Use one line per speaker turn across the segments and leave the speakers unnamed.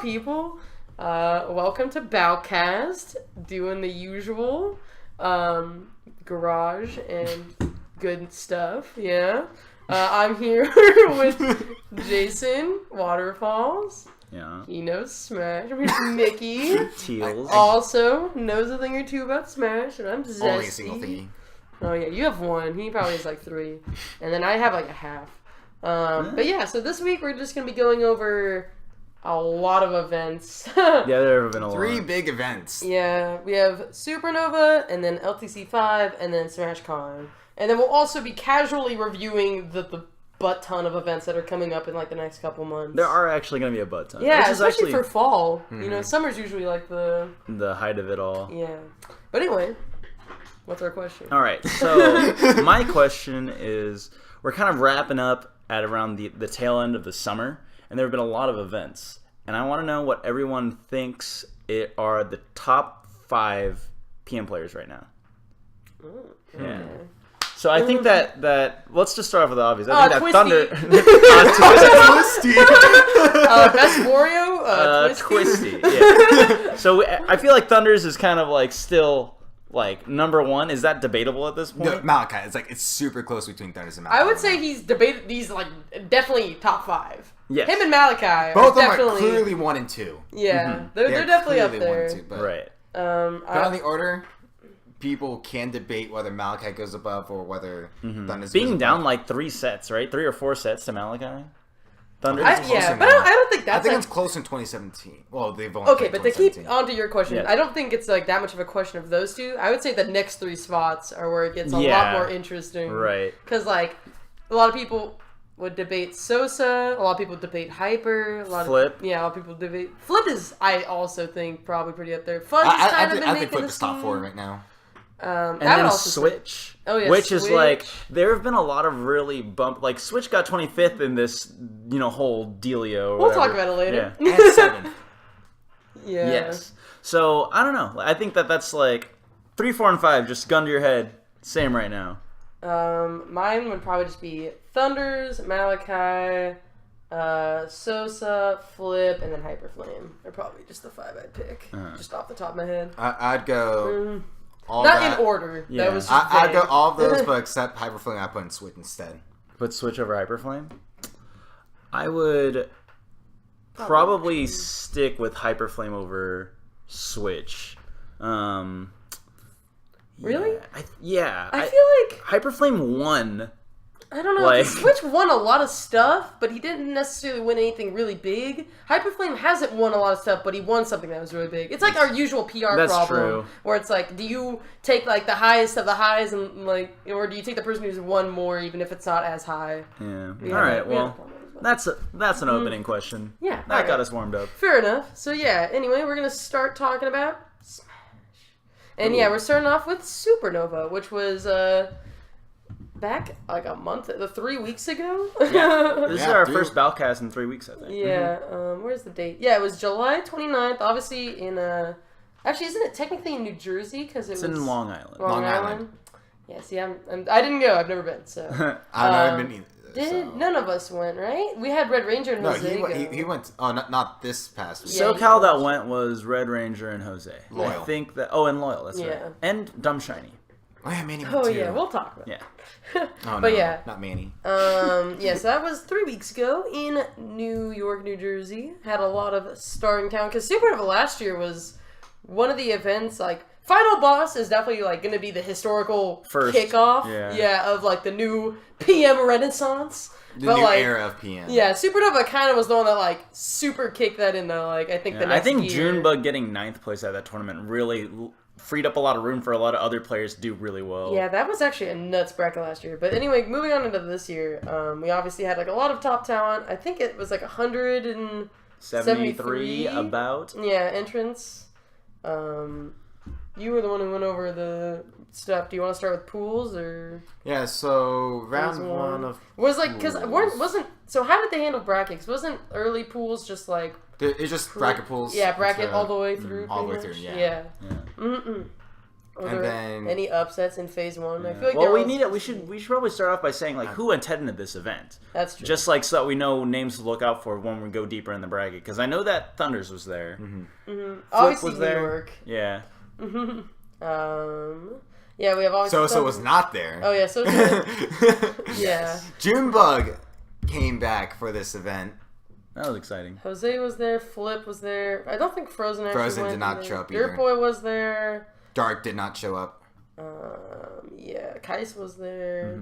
people? Welcome to Balcast, doing the usual garage and good stuff, yeah. I'm here with Jason Waterfalls.
Yeah.
He knows Smash. I'm here with Mickey.
Teals.
Also knows a thing or two about Smash, and I'm Zesty.
Only a single thingy.
Oh yeah, you have one. He probably has like 3. And then I have like a half. But yeah, so this week we're just going to be going over a lot of events.
Yeah, there have been a lot.
3 big events.
Yeah, we have Supernova, and then LTC 5, and then Smashcon. And then we'll also be casually reviewing the butt ton of events that are coming up in like the next couple months.
There are actually going to be a butt ton.
Yeah,
which is
especially
actually
for fall. Mm-hmm. You know, summer's usually like the
height of it all.
Yeah. But anyway, what's our question?
All right, so my question is, we're kind of wrapping up at around the tail end of the summer, and there have been a lot of events. And I want to know what everyone thinks are the top 5 PM players right now.
Oh,
yeah.
okay.
So I think that let's just start off with the obvious. I think that
Twisty.
Thunder,
Twisty.
Best Wario,
Twisty. Yeah. So I feel like Thunders is kind of like still like number 1. Is that debatable at this point?
No, Malachi. It's super close between Thunders and Malachi.
I would say he's like definitely top 5.
Yes.
Him and Malachi.
Both of them
definitely,
are clearly 1 and 2.
Yeah,
Mm-hmm.
they're definitely up
clearly 1
there.
and 2, but
Right.
But on the order, people can debate whether Malachi goes above or whether Thunders
Being
goes
down
above.
like 3 sets, right? 3 or 4 sets to Malachi. Thunder.
Yeah, but I don't think that's.
I think
like,
it's close in 2017. Well, they've only
okay,
played
but to keep
2017.
onto your question,
Yes.
I don't think it's like that much of a question of those two. I would say the next 3 spots are where it gets a lot
Yeah.
more interesting,
Right.
Because like a lot of people would debate Sosa, a lot of people debate Hyper, a lot
Flip.
of people debate Flip is. I also think probably pretty up there. Fudge has kind of been
I think
making
Flip
the
is top
scene.
4 right now.
And
that would
then
also
Switch,
Oh, yeah,
which is like
Switch.
there have been a lot of really like Switch got 25th in this whole dealio. Or
We'll
whatever.
talk about it later.
Yeah.
And 7th.
Yeah.
Yes. So I don't know. I think that's like 3, 4, and 5. Just gun to your head. Same right now.
Mine would probably just be Thunders, Malachi, Sosa, Flip, and then Hyperflame. They're probably just the 5 I'd pick, just off the top of my head.
I'd go all
Not
that.
in order.
Yeah.
That was just
I'd go
vague.
all of those, but except Hyperflame, I put in Switch instead.
But Switch over Hyperflame? I would probably stick with Hyperflame over Switch.
Really?
Yeah.
I feel like
Hyperflame won.
I don't know.
Like-
Switch won a lot of stuff, but he didn't necessarily win anything really big. Hyperflame hasn't won a lot of stuff, but he won something that was really big. It's like our usual PR
That's
problem,
true.
where it's like, do you take like the highest of the highs and like, or do you take the person who's won more, even if it's not as high?
Yeah.
We
All
have
right.
that- we have
Well,
that problem.
that's an opening question.
Yeah,
That
alright.
got us warmed up.
Fair enough. So yeah, anyway, we're gonna start talking about Smash. And yeah, we're starting off with Supernova, which was back like 3 weeks ago.
Yeah. This is our
dude.
first Balcast in 3 weeks, I think.
Yeah, where's the date? Yeah, it was July 29th, obviously in actually, isn't it technically in New Jersey? Because
It's
was
in Long Island.
Long
Long
Island.
Island.
Yeah, see, I didn't go. I've never been. So
I haven't been either. So.
none of us went, right? We had Red Ranger and
No,
Jose go.
he went. Oh, not this past week.
Yeah,
SoCal that went was Red Ranger and Jose.
Loyal.
I think that. Oh, and Loyal. That's
Yeah.
right. And Dumb Shiny.
Oh yeah, Manny went
Oh
too.
yeah, we'll talk about it.
Yeah.
Oh,
But
no,
yeah.
not Manny.
Yeah, so that was 3 weeks ago in New York, New Jersey. Had a lot of starring talent because Supernova last year was one of the events. Like Final Boss is definitely like going to be the historical
First,
kickoff.
yeah.
Of like the new PM Renaissance.
The
But
new
like,
era of PM.
yeah, Supernova kind of was the one that like super kicked that into like I think the next
I think
year.
Junebug getting 9th place at that tournament really freed up a lot of room for a lot of other players to do really well.
Yeah, that was actually a nuts bracket last year. But anyway, moving on into this year, we obviously had like a lot of top talent. I think it was like 173
about.
Yeah, entrants. You were the one who went over the stuff. Do you want to start with pools or
Yeah. So round one of
was like because
pools.
wasn't so how did they handle brackets? Wasn't early pools just like
it's just bracket pools.
Yeah, bracket
to-
all the way through.
all the way
pretty
through,
much?
yeah.
Mm-mm.
And then
any upsets in phase 1? I feel like
well, we should probably start off by saying like who attended this event.
That's true.
Just like so that we know names to look out for when we go deeper in the bracket. Because I know that Thunders was there.
Obviously
was
New
there.
York.
Yeah.
Yeah, we have always.
So was not there.
Oh yeah, so. Yeah.
Junebug came back for this event.
That was exciting.
Jose was there. Flip was there. I don't think Frozen actually
Frozen
went
did not
either.
show up either.
Dirt Boy was there.
Dark did not show up.
Yeah, Kais was there.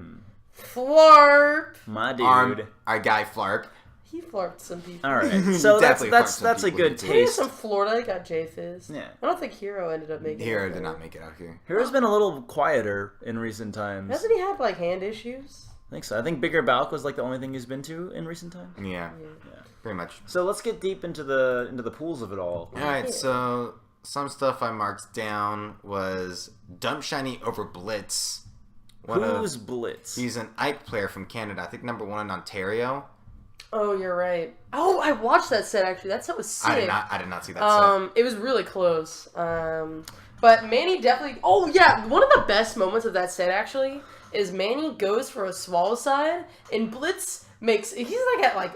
Flarp.
My dude.
Our guy Flarp.
He flarped some people.
All right. So that's
Definitely flarped some
a
people,
good
too.
Maybe
taste.
some Florida got J-Fizz.
Yeah.
I don't think Hero ended up making it.
Hero
out
did
there.
not make it out here.
Hero's been a little quieter in recent times.
Hasn't he had like hand issues?
I think so. I think Bigger Balc was like the only thing he's been to in recent times.
Yeah. Pretty much.
So let's get deep into the pools of it all.
Alright, so some stuff I marked down was Dump Shiny over Blitz.
Who's Blitz?
He's an Ike player from Canada. I think #1 in Ontario.
Oh, you're right. Oh, I watched that set actually. That set was sick.
I did not see that set.
It was really close. But Manny definitely. Oh yeah, one of the best moments of that set actually is Manny goes for a swallow side and Blitz makes. He's like at like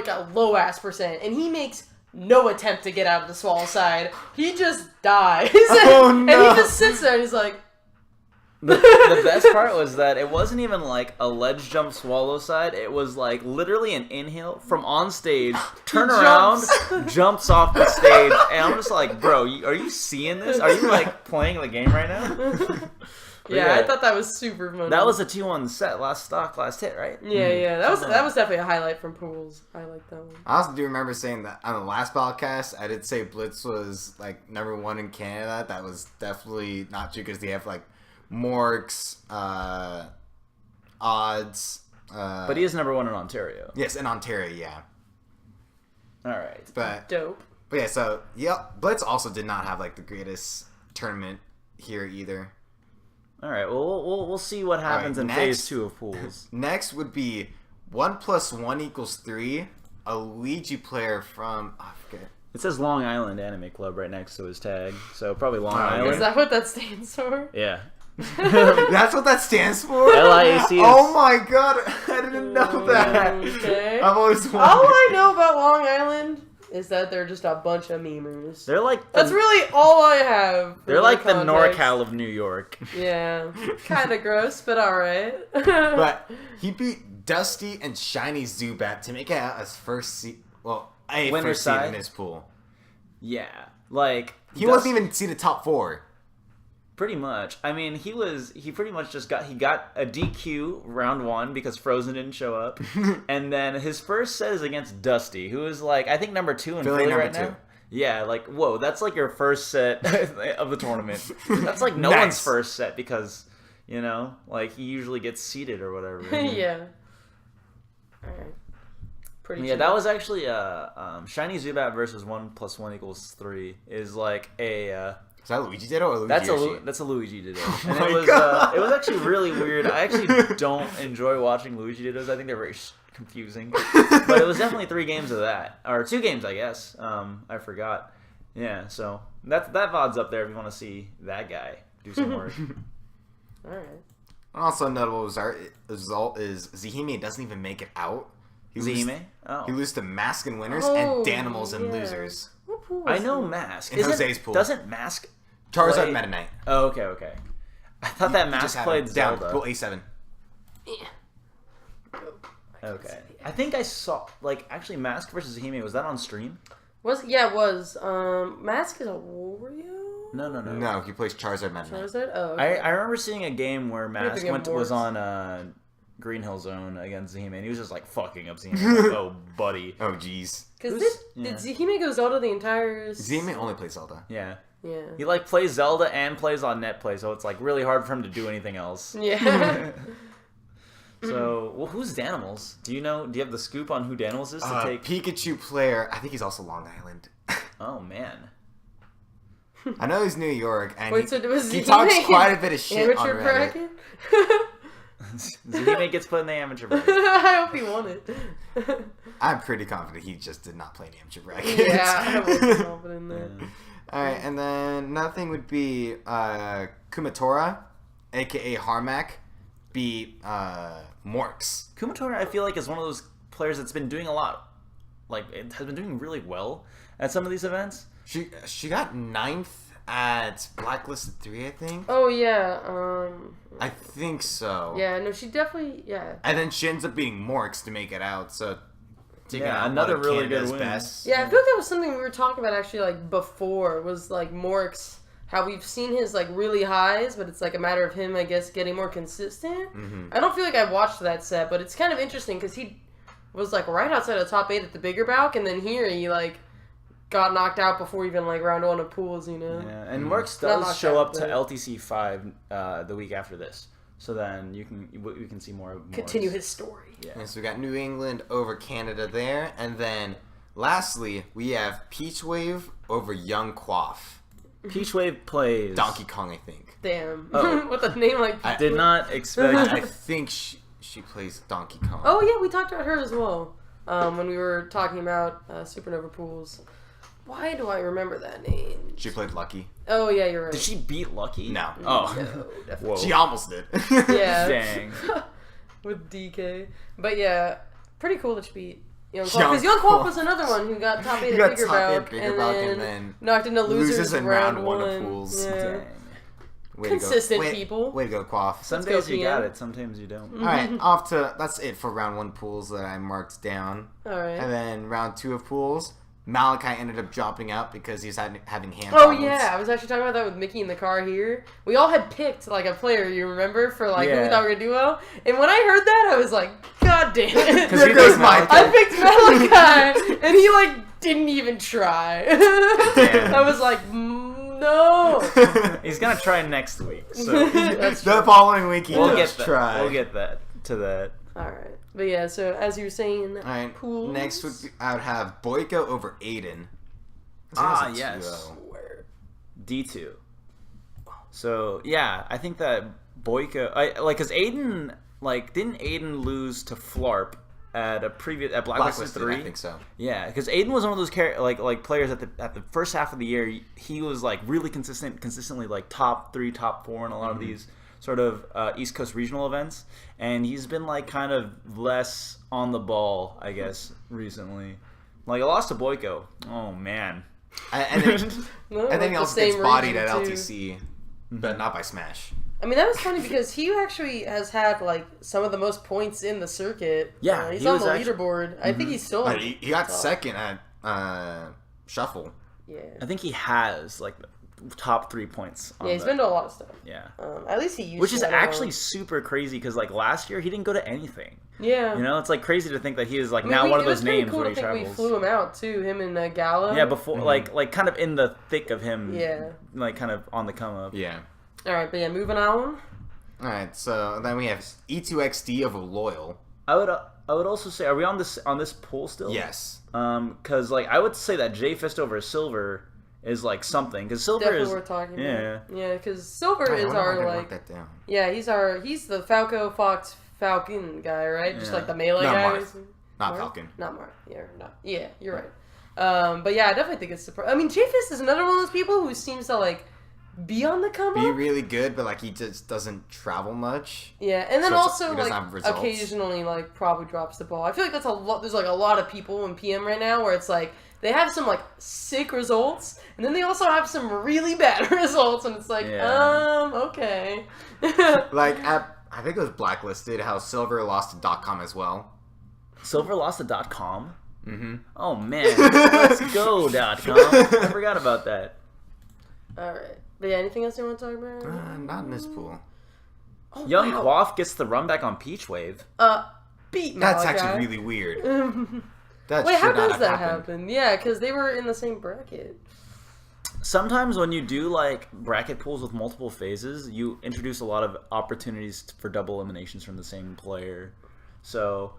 a low ass percent, and he makes no attempt to get out of the swallow side. He just dies.
Oh, no.
And he just sits there and he's like.
The best part was that it wasn't even like a ledge jump swallow side. It was like literally an inhale from on stage, turn around, jumps off the stage, and I'm just like, bro, are you seeing this? Are you like playing the game right now?
Yeah, I thought that was super fun.
That was a 2-1 set, last hit, right?
Yeah. That was definitely a highlight from pools. I like that one.
I also do remember saying that on the last podcast, I did say Blitz was like #1 in Canada. That was definitely not true because they have like Morks, odds.
But he is #1 in Ontario.
Yes, in Ontario, yeah.
All right.
But
Dope.
yeah, so yeah, Blitz also did not have like the greatest tournament here either.
All right. Well, we'll see what happens in phase 2 of pools.
Next would be 1 + 1 = 3. A Luigi player from I forget.
It says Long Island Anime Club right next to his tag, so probably Long
okay.
Island.
Is that what that stands for?
Yeah.
That's what that stands for?
LIAC is...
Oh my god, I didn't know that.
Okay.
I've always wondered.
All I know about Long Island is that they're just a bunch of memers.
They're like...
That's really all I have.
They're like the
context.
NorCal of New York.
Yeah. Kind of gross, but alright.
But he beat Dusty and Shiny Zubat to make it out as first seed. Well,
Winner
first seed
side?
in his pool.
Yeah. Like...
He wasn't even seeded top 4.
Pretty much. I mean, he pretty much just got a DQ round 1 because Frozen didn't show up. And then his first set is against Dusty, who is like, I think #2 in Philly right now. Yeah, like, whoa, that's like your first set of the tournament. That's like no one's first set because, you know, like he usually gets seeded or whatever.
Yeah. Alright. Pretty
Yeah, that was actually Shiny Zubat versus 1 + 1 = 3 is like a...
Is that Luigi Ditto or Luigi
That's a Luigi Ditto. And
God.
it was actually really weird. I actually don't enjoy watching Luigi Dittos. I think they're very confusing. But it was definitely 3 games of that. Or 2 games, I guess. I forgot. Yeah, so that VOD's up there if you want to see that guy do some work.
Alright.
Also notable result is Zihime doesn't even make it out.
Zihime? Oh.
He loses to Mask and winners and Danimals and
yeah.
losers.
What pool
I
was
know
that?
Mask.
In Jose's pool.
Doesn't Mask
Charizard
play...
Meta Knight.
Oh, okay. I thought that Mask played
down.
Zelda.
Pool A7.
Yeah.
Okay. I think I saw, like, actually Mask versus Zihime, was that on stream?
It was. Mask is a Wario?
No, he plays Charizard Meta Knight.
Charizard? Oh, okay.
I remember seeing a game where Mask
thinking
was
Morse.
on Green Hill Zone against Zihime, and he was just like fucking up Zihime. Like, oh, buddy.
Oh, jeez.
Because
Yeah.
did Zihime go Zelda the entire...
Zihime only plays Zelda.
Yeah.
Yeah.
He like plays Zelda and plays on net play, so it's like really hard for him to do anything else.
Yeah.
So, well, who's Danimals? Do you have the scoop on who Danimals is to take?
Pikachu player. I think he's also Long Island.
Oh man.
I know he's New York, and
Wait, so was
he
Zihime
talks quite a bit of shit on
amateur
Reddit.
bracket?
Zihime gets put in the amateur bracket.
I hope he won it.
I'm pretty confident he just did not play an amateur bracket.
Yeah, I wasn't confident in that.
All right, and then another thing would be Kumatora, aka Harmac, beat Morks.
Kumatora, I feel like, is one of those players that's been doing a lot. Like, it has been doing really well at some of these events.
She got 9th at Blacklisted 3, I think.
Oh yeah.
I think so.
Yeah, no, she definitely. Yeah.
And then she ends up beating Morks to make it out. So taking out
another
one of
really
Canada's
good win.
best.
Yeah, I feel like that was something we were talking about actually like before. Was like Morks. How we've seen his like really highs, but it's like a matter of him, I guess, getting more consistent.
Mm-hmm.
I don't feel like I watched that set, but it's kind of interesting because he was like right outside of the top 8 at the bigger Balc, and then here he like got knocked out before even like round 1 of pools, you know.
Yeah, and Merckx
Not
does
knocked
show
out,
up to
but-
LTC 5 the week after this, so then we can see more of
Continue
Morks.
his story.
Yeah.
And so we got New England over Canada there, and then lastly we have Peach Wave over Young Quaff.
Peach Wave plays
Donkey Kong, I think.
Damn.
Oh.
With a name like
I
Did not expect.
I think she plays Donkey Kong.
Oh yeah, we talked about her as well when we were talking about Supernova pools. Why do I remember that name?
She played Lucky.
Oh yeah, you're right.
Did she beat Lucky?
No.
Oh.
No, definitely.
Whoa.
She almost did.
Yeah.
Dang.
With DK. But yeah, pretty cool that she beat Young Quaff.
Young
Because Young Quaff
Quaff.
was another one who got top 8
He
at
got
Bigger
top 8 at
Balc,
Bigger Balc and then
knocked into losers
loses in
round
round
1
one of pools.
Yeah.
Dang.
Way to go.
Consistent
Way-
people.
Way to go, Quaff.
Some
Let's go,
days you
PM.
got it, sometimes you don't.
All right, off to that's it for round 1 pools that I marked down.
Alright.
And then round 2 of pools, Malachi ended up dropping out because he's having hand
Oh
problems.
yeah, I was actually talking about that with Mickey in the car here. We all had picked like a player, you remember, for like who we
Yeah.
thought we were gonna do well. And when I heard that, I was like, God damn it!
'Cause
There
you
goes
picked
my
I picked Malachi, and he like didn't even try.
Damn.
I was like, no.
He's gonna try next week, so
That's
The following week, he
we'll
does
get that.
try.
We'll get that to that.
All right, but yeah. So as you were saying,
All right.
pools.
Next would be, I would have Boyko over Aiden.
Ah,
It's a
yes.
2-0.
Where-
D2. So yeah, I think that Boyko, because Aiden, didn't Aiden lose to Flarp at Blacklisted
Blacklisted,
3?
I think so.
Yeah, because Aiden was one of those players at the first half of the year. He was like really consistently like top 3, top 4 in a lot of these sort of East Coast regional events, and he's been like kind of less on the ball, I guess, recently. Like I lost to Boyko. Oh man.
And then,
No,
and then
like
he
the
also gets
same
bodied
region,
at
too.
LTC, but not by Smash.
I mean, that was funny because he actually has had like some of the most points in the circuit.
Yeah,
he's
he
on
was
the
actually-
leaderboard. I think he's still.
But he got
top.
second at Shuffle.
Yeah.
I think he has like top 3 points. On
Yeah, he's
the-
been to a lot of stuff.
Yeah.
At least he used
Which
to.
is
I don't know.
actually super crazy because like last year he didn't go to anything.
Yeah.
You know, it's like crazy to think that he is like
I mean,
now one of
it was
those
pretty
names
cool
where
to
he
think
travels.
we flew him out too. Him and Gallo.
Yeah, before like kind of in the thick of him.
Yeah.
Like kind of on the come up.
Yeah.
All right, but yeah, moving on.
All right, so then we have E2XD over Loyal.
I would also say, are we on this poll still?
Yes.
Because like I would say that J Fist over Silver is like something because Silver
Definitely
is
worth talking
yeah.
about. Yeah, because Silver
I
is
wonder if I
our
can
like.
mark that down.
Yeah, he's the Falco Fox Falcon guy, right? Just
Yeah.
like the melee
No,
guy.
Marth. Not
Marth?
Falcon.
Not Mark. Yeah, not. Yeah, you're right. But yeah, I definitely think it's surprising. I mean, J-Fist is another one of those people who seems to like be on the come
Be
up.
really good, but like he just doesn't travel much.
Yeah, and then
So
also
he doesn't
like
have results.
occasionally like probably drops the ball. I feel like that's a lot. There's like a lot of people in PM right now where it's like they have some like sick results, and then they also have some really bad results, and it's like okay.
Like I think it was Blacklisted how Silver lost to .com as well.
Silver lost to .com.
Mm-hmm.
Oh man, let's go .com. I forgot about that.
All right, but yeah, anything else you want to talk about?
Not in this pool.
Oh,
Young
wow.
Quaff gets the run back on Peach Wave.
Beat
That's
Malachi.
actually really weird. That
Wait,
should
how
not
does
have
that
happened.
happen? Yeah, because they were in the same bracket.
Sometimes when you do like bracket pools with multiple phases, you introduce a lot of opportunities for double eliminations from the same player. So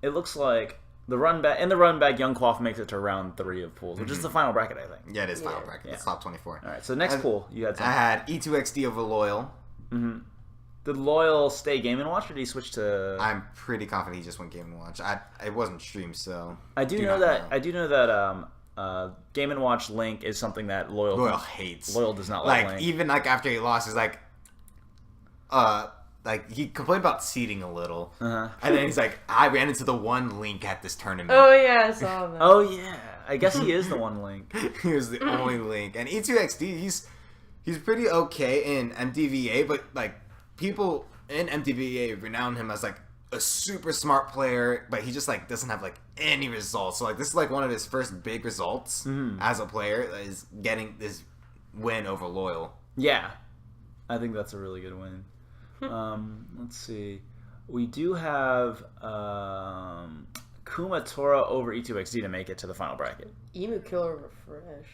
it looks like the run back, Young Quaff makes it to round 3 of pools, which is the final bracket, I think.
Yeah, it is final
Yeah.
bracket.
Yeah.
It's top 24.
All right, so next pool you had
I
something.
had E2XD over Loyal.
Did Loyal stay Game & Watch, or did he switch to?
I'm pretty confident he just went Game & Watch. It wasn't streamed, so
I do
not
know that Game & Watch Link is something that
Loyal hates.
Loyal does not like Link.
Even after he lost, he's like he complained about seating a little, and then he's like, I ran into the one Link at this tournament.
Oh yeah, I saw that.
Oh yeah, I guess he is the one Link.
He was the only Link, and E2XD, he's pretty okay in MTVA, but like people in MTVA renown him as like a super smart player, but he just like doesn't have like any results. So like this is like one of his first big results as a player, is getting this win over Loyal.
Yeah, I think that's a really good win. Let's see. We do have Kumatora over E2XD to make it to the final bracket.
Emu Killer over Fresh.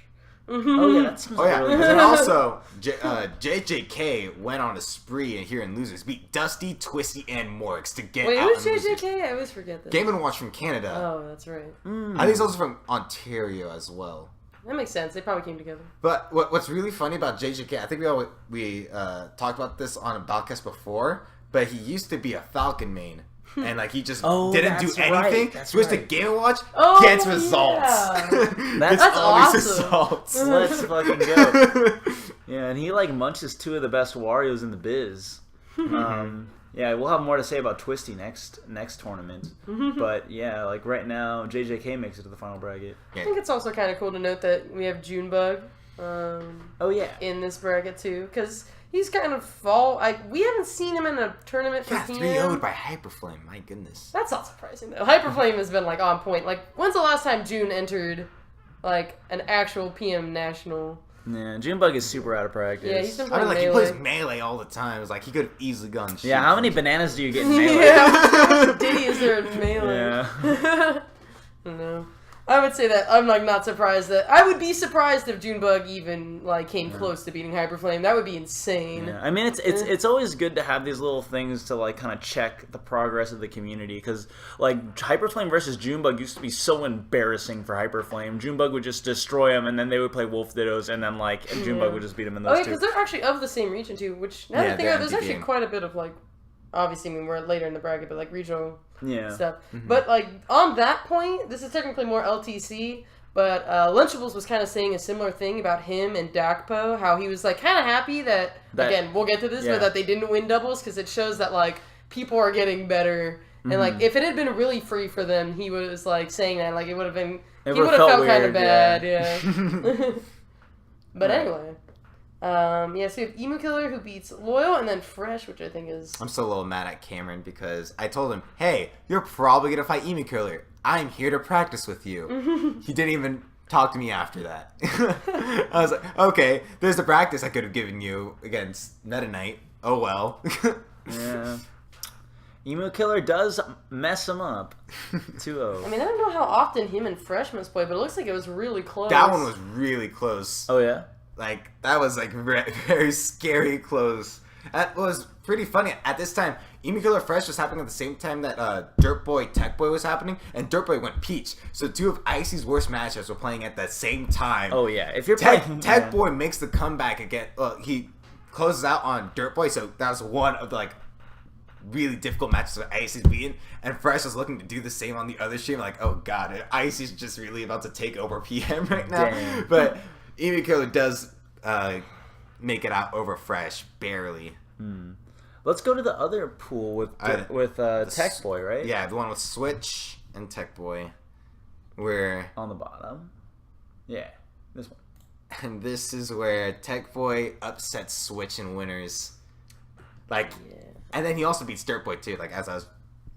Oh yeah, that seems really good.
And also JJK went on a spree here in losers, beat Dusty, Twisty, and Morix to get
Wait,
out.
who's JJK? I always forget this.
Game & Watch from Canada.
Oh, that's right.
I think he's also from Ontario as well.
That makes sense. They probably came together.
But what's really funny about JJK, I think we talked about this on a podcast before, but he used to be a Falcon main. And like he just didn't do anything. Switched to Game & Watch, gets results.
That's
always
awesome.
results.
Let's fucking go. Yeah, and he like munches 2 of the best Warriors in the biz. Yeah, we'll have more to say about Twisty next tournament. But yeah, like right now, JJK makes it to the final bracket.
I think it's also kind of cool to note that we have Junebug. In this bracket too, because he's kind of we haven't seen him in a tournament for PM.
3-0'd by Hyperflame. My goodness.
That's not surprising though. Hyperflame has been like on point. Like, when's the last time June entered like an actual PM national?
Yeah, Junebug is super out of practice.
Yeah, he's been playing
like
melee.
he plays melee all the time. It's like he could have easily gone.
Yeah, how many bananas do you get in melee?
Yeah, Diddy is there in melee?
Yeah.
I don't know. I would say that I'm like not surprised that I would be surprised if Junebug even like came close to beating Hyperflame. That would be insane.
Yeah. I mean, it's always good to have these little things to like kind of check the progress of the community, because like Hyperflame versus Junebug used to be so embarrassing for Hyperflame. Junebug would just destroy him, and then they would play Wolf Dittos, and then like Junebug would just beat him in those two.
Because they're actually of the same region too. Which now that I think of it, there's actually quite a bit of like, obviously, I mean we're later in the bracket, but like regional. Stuff. But like on that point, this is technically more LTC, but Lunchables was kind of saying a similar thing about him and Dakpo, how he was like kind of happy that again, we'll get to this, but that they didn't win doubles, because it shows that like people are getting better, and like if it had been really free for them, he was like saying that like it would have been, he would have felt kind of bad, But anyway. So we have Emu Killer who beats Loyal, and then Fresh, which I think is...
I'm still a little mad at Cameron because I told him, hey, you're probably going to fight Emu Killer. I'm here to practice with you. He didn't even talk to me after that. I was like, okay, there's the practice I could have given you against Meta Knight. Oh well.
Yeah. Emu Killer does mess him up. 2-0.
I mean, I don't know how often him and Fresh must play, but it looks like it was really close.
That one was really close.
Oh, yeah?
Like, that was, like, very scary close. That was pretty funny. At this time, Emu Killer Fresh was happening at the same time that Dirt Boy Tech Boy was happening, and Dirt Boy went Peach. So 2 of Icy's worst matchups were playing at the same time.
Oh, yeah. If you're
Tech Boy makes the comeback again. He closes out on Dirt Boy, so that was one of the, like, really difficult matches that Icy's beaten. And Fresh was looking to do the same on the other stream. Like, oh, God, Icy's just really about to take over PM right now.
Damn.
But... Emu Killer does make it out over Fresh, barely.
Let's go to the other pool with Tech Boy, right?
Yeah, the one with Switch and Tech Boy. Where
on the bottom. Yeah, this one.
And this is where Tech Boy upsets Switch in winners. Like, and then he also beats Dirt Boy too, like as I was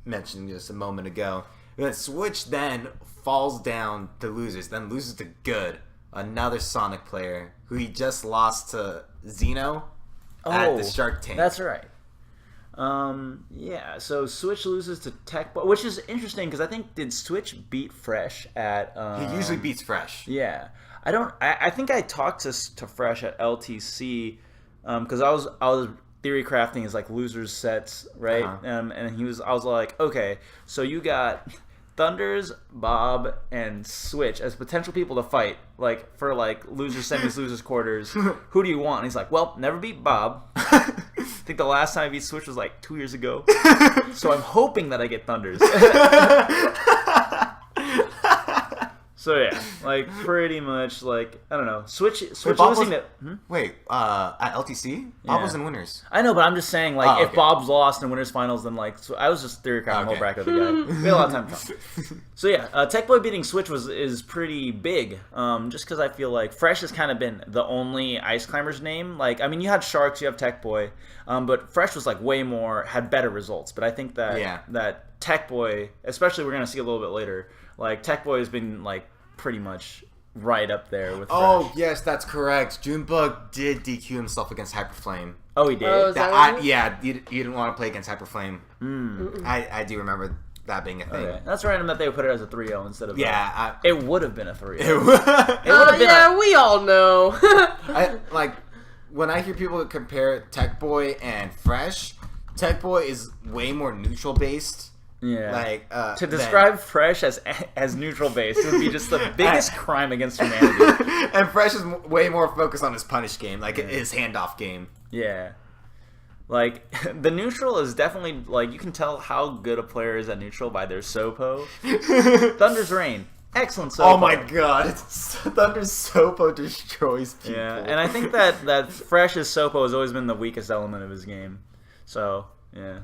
mentioning just a moment ago. And then Switch then falls down to losers, then loses to Good. Another Sonic player who he just lost to Xeno at the Shark Tank.
That's right. Yeah, so Switch loses to Tech Boy, which is interesting because I think, did Switch beat Fresh at...
he usually beats Fresh.
Yeah. I think I talked to Fresh at LTC because I was theory crafting his like losers sets, right? And I was like, okay, so you got... Thunders, Bob, and Switch as potential people to fight, like for like losers, semis, losers, quarters. Who do you want? And he's like, well, never beat Bob. I think the last time I beat Switch was like 2 years ago. So I'm hoping that I get Thunders. So yeah, like pretty much like I don't know. Switch
Bob
losing to.
Wait, at LTC, Bob was in winners.
I know, but I'm just saying like if
okay.
Bob's lost in winners finals, then like I was just theory crafting the whole bracket of the guy. We had a lot of time to talk. So yeah, Tech Boy beating Switch is pretty big. Just because I feel like Fresh has kind of been the only Ice Climbers name. Like I mean, you had Sharks, you have Tech Boy, but Fresh was like way more had better results. But I think that that Tech Boy, especially we're gonna see a little bit later. Like Tech Boy has been like pretty much right up there with.
Oh yes, that's correct. Junebug did DQ himself against Hyperflame.
Oh, he did.
You didn't want to play against Hyperflame. I do remember that being a thing.
Okay. That's random that they would put it as a 3-0 instead of it would have been a 3-0.
We all know.
Like when I hear people compare Tech Boy and Fresh, Tech Boy is way more neutral based.
Yeah.
Like
to describe Fresh as neutral based would be just the biggest crime against humanity.
And Fresh is way more focused on his punish game, like his handoff game.
Yeah. Like the neutral is definitely like you can tell how good a player is at neutral by their Sopo. Thunder's Rain. Excellent Sopo.
Oh my god, Thunder's Sopo destroys people.
Yeah, and I think that Fresh's Sopo has always been the weakest element of his game. So, yeah.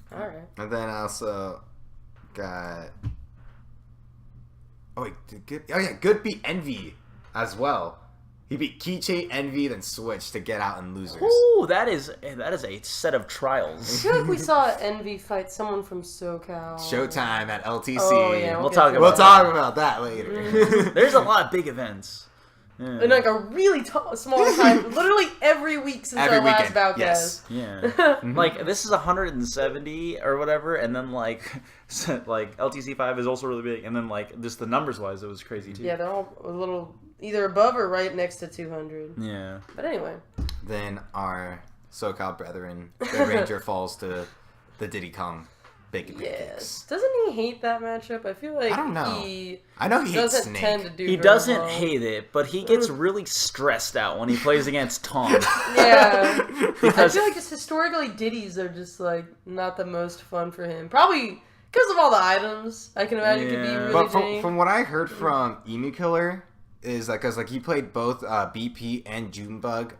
Alright.
And then I also got... Good beat Envy as well. He beat Keychain, Envy, then switched to get out in losers.
Ooh, that is a set of trials.
I feel like we saw Envy fight someone from SoCal.
Showtime at LTC.
Oh, yeah,
we'll talk
about that later.
There's a lot of big events. Yeah.
In like a really small time, literally every week since our last Balc.
Yes.
Yeah. Like this is 170 or whatever, and then like LTC 5 is also really big, and then like just the numbers wise, it was crazy too.
Yeah, they're all a little either above or right next to 200.
Yeah.
But anyway.
Then our SoCal brethren, the Ranger falls to the Diddy Kong.
Yes. Doesn't he hate that matchup? I feel like
I don't know. I know he hates
doesn't
Snake.
tend to do.
He doesn't hate it, but he gets really stressed out when he plays against Tom.
Yeah.
Because
I feel like just historically Diddy's are just like not the most fun for him. Probably because of all the items. I can imagine could be really
But
jank.
from what I heard from Emu Killer is like because like he played both BP and Junebug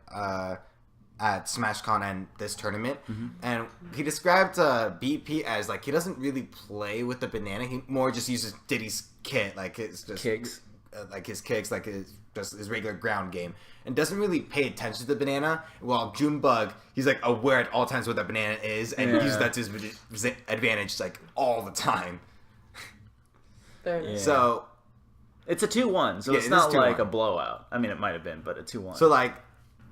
at Smashcon and this tournament, and he described BP as like he doesn't really play with the banana. He more just uses Diddy's kit, like his just
kicks,
like his kicks, like his regular ground game, and doesn't really pay attention to the banana. While Junebug, he's like aware at all times what that banana is, and uses that to his advantage like all the time.
Yeah.
So
it's a 2-1, so it's not like a blowout. I mean, it might have been, but a 2-1.
So like.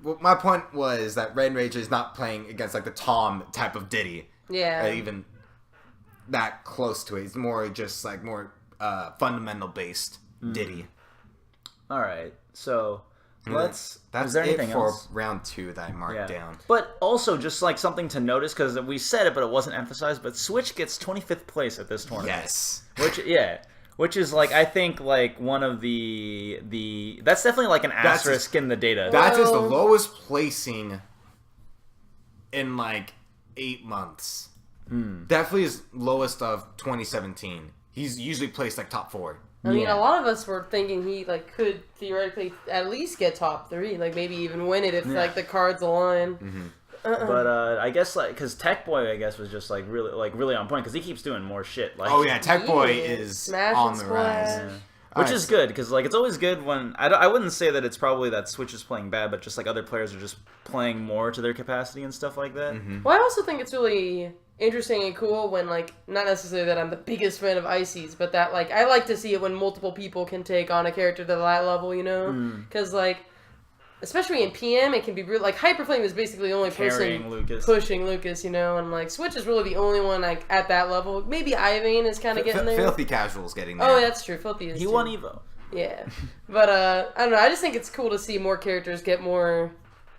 Well, my point was that Red Ranger is not playing against like the Tom type of Diddy.
Yeah.
Even that close to it. It's more just like more fundamental based Diddy.
All right. So
That's
is there anything
it for
else?
round 2 that I marked down.
But also just like something to notice because we said it, but it wasn't emphasized. But Switch gets 25th place at this tournament.
Yes.
Which is like I think like one of the that's definitely like an asterisk in the data.
That is the lowest placing in like 8 months. Definitely his lowest of 2017. He's usually placed like top 4.
I mean, a lot of us were thinking he like could theoretically at least get top 3, like maybe even win it if like the cards align.
But I guess like because Tech Boy I guess was just like really on point because he keeps doing more shit. Like,
oh yeah, Tech Boy is
Smash
on
and
the rise.
Splash.
Which is good, because like it's always good when... I wouldn't say that it's probably that Switch is playing bad, but just like other players are just playing more to their capacity and stuff like that.
Well, I also think it's really interesting and cool when, like, not necessarily that I'm the biggest fan of Ices, but that, like, I like to see it when multiple people can take on a character to that level, you know? Because, like, especially in PM, it can be real. Like, Hyperflame is basically the only person pushing Lucas, you know? And, like, Switch is really the only one, like, at that level. Maybe Ivane is kind of getting there.
Filthy Casual's getting there.
Oh, that's true. Filthy is
He
too.
won Evo.
Yeah. But, I don't know. I just think it's cool to see more characters get more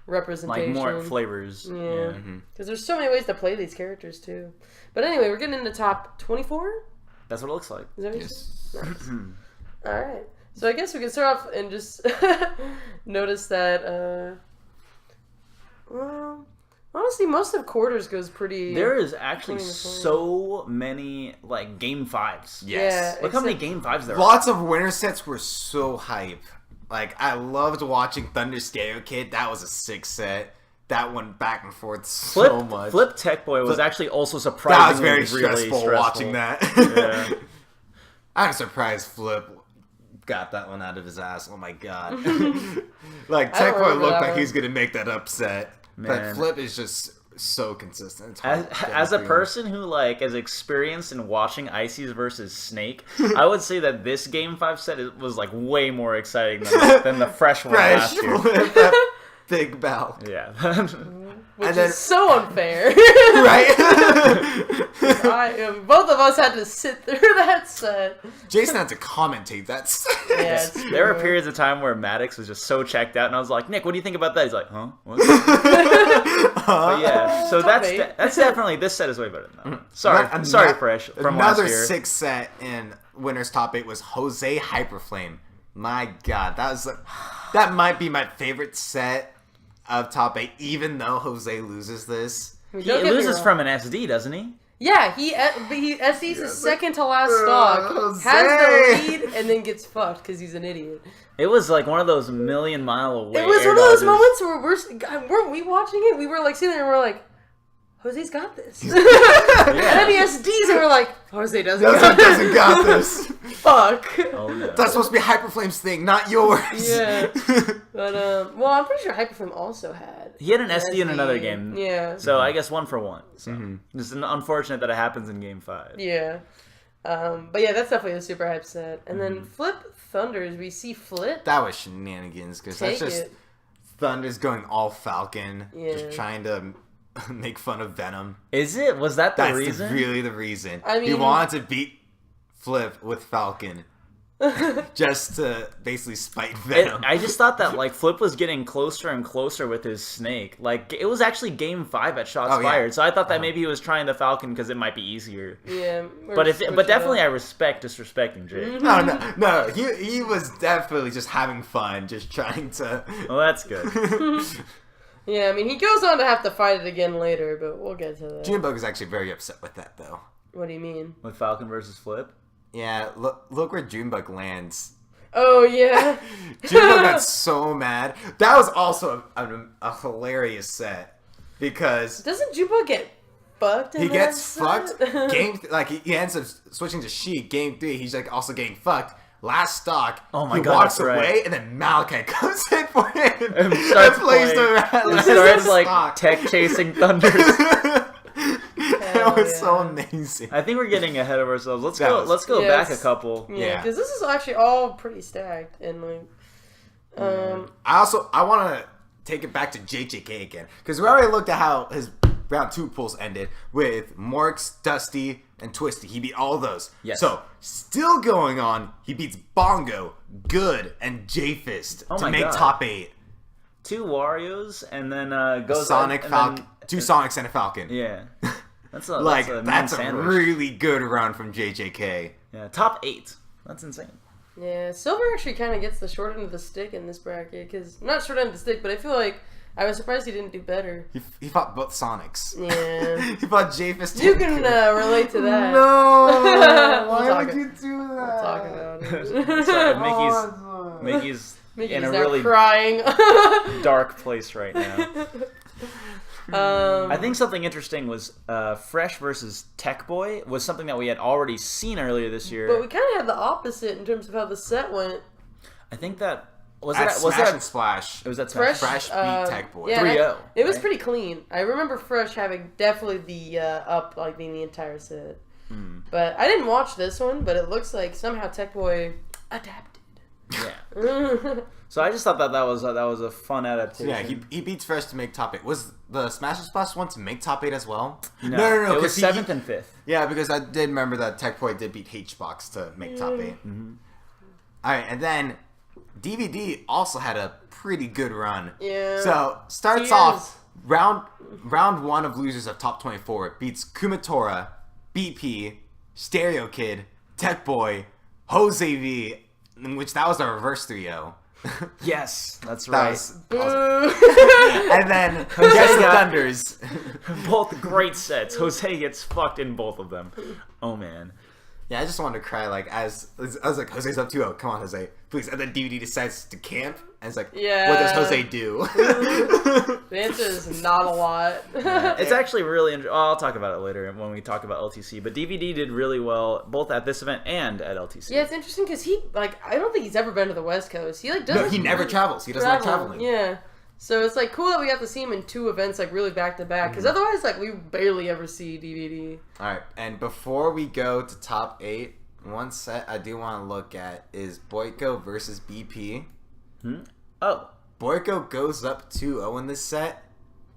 representation.
Like, more flavors.
Yeah. Because there's so many ways to play these characters, too. But anyway, we're getting into top 24?
That's what it looks like.
Is that what
Yes.
Nice. Alright. So I guess we can start off and just notice that, well, Honestly, most of quarters goes pretty.
There is actually
20-20.
so many like game 5s.
Yes.
Look how many game 5s there are.
Lots of winner sets were so hype. Like, I loved watching Thunder Stereo Kid. That was a sick set. That went back and forth so much.
Flip Tech Boy was actually also
That
surprisingly
was very
really
stressful watching that.
Yeah.
I'm surprised Flip got that one out of his ass. Oh my god. Like,
I don't
Tech Boy
remember
looked
that
like
one.
he was going to make that upset. But
Man.
Flip is just so consistent. It's hard to get
As a
through.
person who like is experienced in watching Ices versus Snake, I would say that this game 5 set was like way more exciting than the fresh one
Fresh
last year.
Flip, that big Balc.
Yeah.
Which
And then-
is so unfair.
Right?
Both of us had to sit through that set.
Jason had to commentate that.
Yeah, it's
There were
true.
periods of time where Maddox was just so checked out, and I was like, Nick, what do you think about that? He's like, huh? What? But yeah, so
Top
that's
eight.
that's definitely, this set is way better than that. Sorry, Fresh, from
another
last year.
6 set in winners top 8 was Jose Hyperflame. My god, that might be my favorite set of top 8, even though Jose loses this.
I mean,
He
don't get me
loses
wrong.
from an SD, doesn't he?
Yeah, he SD's his second to last stock,
Jose.
has the lead, and then gets fucked because he's an idiot.
It was like one of those million-mile away.
It was
air
one of those
dodges.
moments where weren't we watching it? We were like sitting there and we're like, Jose's got this. And then the SDs and we're like, Jose doesn't
Doesn't got this.
Fuck.
Oh, no.
That's supposed to be Hyperflame's thing, not yours.
Yeah. But well, I'm pretty sure Hyperflame also had.
He had an SD in another game.
Yeah.
So I guess 1 for 1. So it's unfortunate that it happens in game 5.
Yeah. But yeah, that's definitely a super hype set. And then Flip Thunders, we see Flip.
That was shenanigans, because that's
Take
just
it.
Thunder's going all Falcon,
Yeah.
just trying to make fun of Venom.
Is it? Was that the
That's
reason?
really the reason.
I
He
mean-
wanted to beat Flip with Falcon. Just to basically spite Venom.
I just thought that like Flip was getting closer and closer with his Snake. Like it was actually game 5 at shots
Oh, yeah.
fired, so I thought that maybe he was trying the Falcon because it might be easier.
Yeah.
But definitely I respect disrespecting Jake.
No. He was definitely just having fun, just trying to.
Well, that's good.
Yeah, I mean, he goes on to have to fight it again later, but we'll get to that.
Junebug is actually very upset with that, though.
What do you mean?
With Falcon versus Flip.
Yeah, look where Junebug lands.
Oh, yeah.
Junebug got so mad. That was also a hilarious set because
Doesn't Juba get fucked in
he
that
gets
set?
fucked. He ends up switching to Sheik. Game 3, he's like also getting fucked. Last stock,
Oh my
he
God,
walks
that's right.
away, and then Malachi comes in for him
And starts
plays
playing.
the
It starts like
stock.
tech chasing Thunders.
That was
yeah.
so amazing.
I think we're getting ahead of ourselves. Let's
That
go.
was-
Let's go
Yes.
back a couple.
Yeah,
Yeah.
because this is actually all pretty stacked. And, like,
I want to take it back to JJK again because we already looked at how his round 2 pulls ended with Morks, Dusty, and Twisty. He beat all those.
Yes.
So still going on, he beats Bongo, Good, and J-Fist
Oh
to
my
make
God.
top 8.
2 Warriors and then goes
Sonic
and
Falcon,
then-
2 Sonics and a Falcon.
Yeah, that's a
Like
that's a,
that's a
mean sandwich.
really good run from JJK.
Yeah, top 8. That's insane.
yeah, Silver actually kind of gets the short end of the stick in this bracket. Because, not short end of the stick, but I feel like I was surprised he didn't do better.
He fought both Sonics.
Yeah.
He fought J-Fist.
You
and
can
Good.
relate to that.
No!
We'll
Why
talk
would
it-
you do that?
We'll talk about it.
Sorry, Mickey's
Mickey's
in a
now
really
crying.
dark place right now.
Um,
I think something interesting was Fresh versus Tech Boy was something that we had already seen earlier this year.
but we kind of had the opposite in terms of how the set went.
I think that was
At
that was
Smash and
that
Splash.
it was that Smash.
Fresh beat Tech Boy.
Yeah,
3-0,
It was
right?
pretty clean. I remember Fresh having definitely the up, like being the entire set.
Hmm.
But I didn't watch this one, but it looks like somehow Tech Boy adapted.
Yeah. So I just thought that was a fun adaptation.
Yeah, he beats Fresh to make top 8. Was the Smash and Splash one to make top 8 as well?
No,
No.
It was
'cause
7th and 5th.
Yeah, because I did remember that Tech Boy did beat H-Box to make top 8.
Mm-hmm.
Alright, and then DVD also had a pretty good run.
Yeah.
So, starts
Cheers.
off round 1 of losers of top 24. Beats Kumatora, BP, Stereo Kid, Tech Boy, Jose V, in which that was a reverse 3-0.
Yes, that's
That
right.
was
Boo.
awesome. And then guess the Thunders.
Both great sets. Jose gets fucked in both of them. Oh man.
Yeah, I just wanted to cry. Like I was like, Jose's up 2-0. Come on, Jose, please. And then DVD decides to camp, and it's like,
Yeah.
what does Jose do?
The answer is not a lot.
It's actually really I'll talk about it later when we talk about LTC, but DVD did really well both at this event and at LTC.
Yeah, it's interesting because he, like, I don't think he's ever been to the West Coast. He, like, doesn't.
No, he never travels. He doesn't like traveling.
Yeah. So it's, like, cool that we got to see him in 2 events, like, really back to back. Because otherwise, like, we barely ever see DVD.
All right, and before we go to top 8, one set I do want to look at is Boyko versus BP.
Oh.
Boyko goes up 2-0 in this set.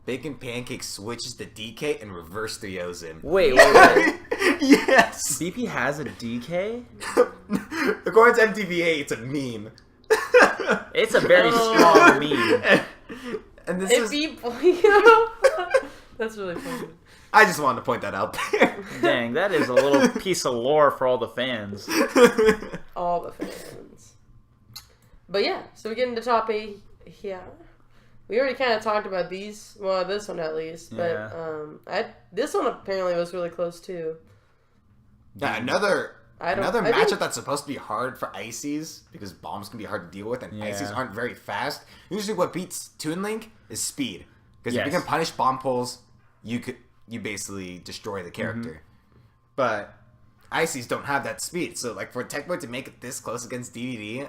Bacon Pancake switches to DK and reverse 3-0s him.
Wait.
Yes!
BP has a DK?
According to MTVA, it's a meme.
It's a very strong meme.
And this
It
is...
beat Boyko. That's really funny.
I just wanted to point that out there.
Dang, that is a little piece of lore for all the fans.
All the fans. But yeah, so we get into top 8. Yeah. We already kind of talked about these. Well, this one at least. But this one apparently was really close too.
Yeah, another
I
matchup
think-
that's supposed to be hard for Ices because bombs can be hard to deal with and
Yeah.
Ices aren't very fast. Usually what beats Toon Link is speed. Because if
Yes.
you can punish bomb pulls, you basically destroy the character. But Ices don't have that speed. So like for Techboy to make it this close against DVD,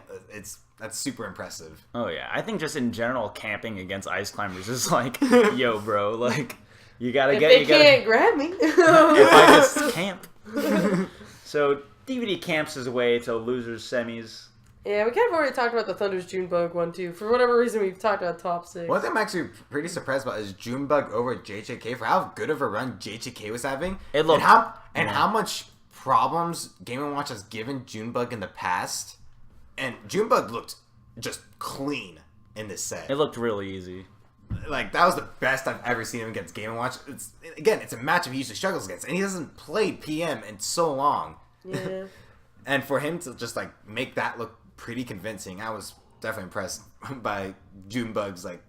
that's super impressive.
Oh yeah, I think just in general camping against ice climbers is like, yo bro, like you gotta
If
get
they
you gotta
can't grab me.
if I just camp. So DVD camps his way to losers semis.
Yeah, we kind of already talked about the Thunder's Junebug one too. For whatever reason, we've talked about top 6.
One thing I'm actually pretty surprised about is Junebug over JJK for how good of a run JJK was having.
It looked-
and how much problems Game & Watch has given Junebug in the past. And Junebug looked just clean in this set.
It looked really easy.
Like, that was the best I've ever seen him against Game & Watch. It's a matchup he usually struggles against. And he hasn't played PM in so long.
Yeah.
And for him to just, like, make that look pretty convincing, I was definitely impressed by Junebug's, like,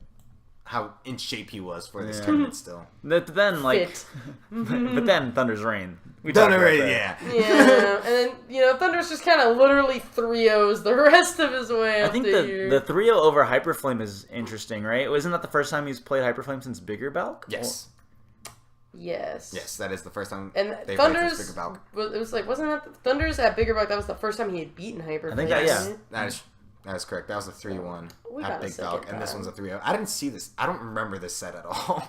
how in shape he was for this tournament still.
But then like
Fit.
but then Thunder's Rain. We talked about that.
Yeah.
Yeah, and then, Thunder's just kind of literally 3-0s the rest of his way
I
up
think
to here.
the 3-0 over Hyperflame is interesting, right? Isn't that the first time he's played Hyperflame since Bigger Balc?
Yes.
Yes.
Yes, that is the first time
And
they
Thunder's,
played Bigger Balc.
it was like, wasn't that, Thunder's at Bigger Balc, that was the first time he had beaten Hyper.
I think that- yeah.
That is correct. That was a 3-1
We
at
got a
Big
second
Balc, and this
time.
one's a 3-0. I didn't see this. I don't remember this set at all.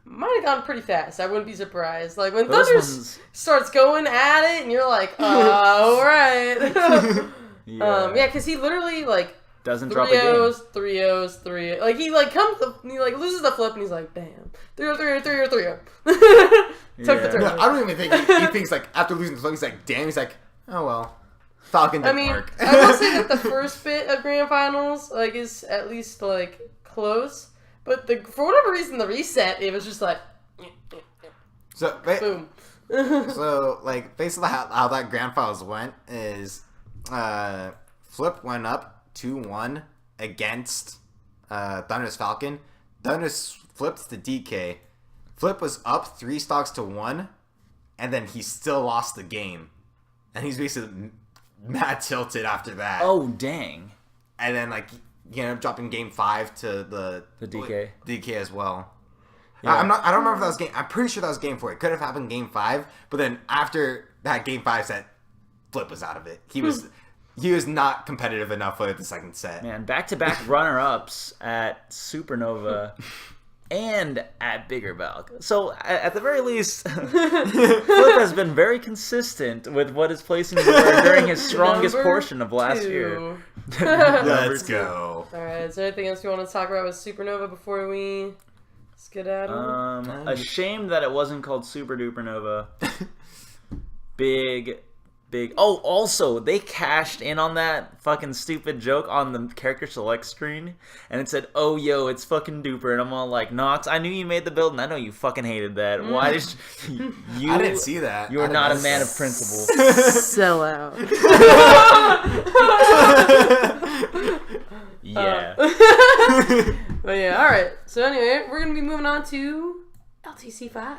Might have gone pretty fast. I wouldn't be surprised. Like, when
Those
Thunder's
ones-
starts going at it, and you're like, alright.
Yeah.
Yeah, because he literally, like,
Doesn't drop a game.
3-0s. Like, he, like, he, like, loses the flip, and he's like, bam. 3-0. Took the
Yeah.
turn.
No, I don't even think he thinks, like, after losing the flip, he's like, damn, he's like, oh, well. Falcon
I
didn't
mean,
work.
I will say that the first bit of Grand Finals, like, is at least, like, close. But for whatever reason, the reset, it was just like,
So,
boom.
So, like, basically how that Grand Finals went is Flip went up 2-1 against Thunder's Falcon. Thunder's flipped to DK. Flip was up 3 stocks to 1, and then he still lost the game. And he's basically mad tilted after that.
Oh dang.
And then, like, he ended up dropping game 5 to the
DK.
DK as well.
Yeah.
I don't remember if that was game. I'm pretty sure that was game 4. It could have happened game 5, but then after that game 5 set, Flip was out of it. He was not competitive enough for the second set.
Man, back-to-back runner-ups at Supernova and at Bigger Balc. So, at the very least, Flip has been very consistent with what his placings were during his strongest
Number
portion of last
2.
year.
Let's go.
Alright, is there anything else you want to talk about with Supernova before we skedaddle?
A shame that it wasn't called Super Duper Nova. Big. Oh, also, they cashed in on that fucking stupid joke on the character select screen, and it said, "Oh, yo, it's fucking Duper," and I'm all like, "Nox, I knew you made the build, and I know you fucking hated that. Why did you?
I didn't see that.
You are not a man of principle."
Sell out.
Yeah.
But yeah, all right. So anyway, we're gonna be moving on to LTC 5.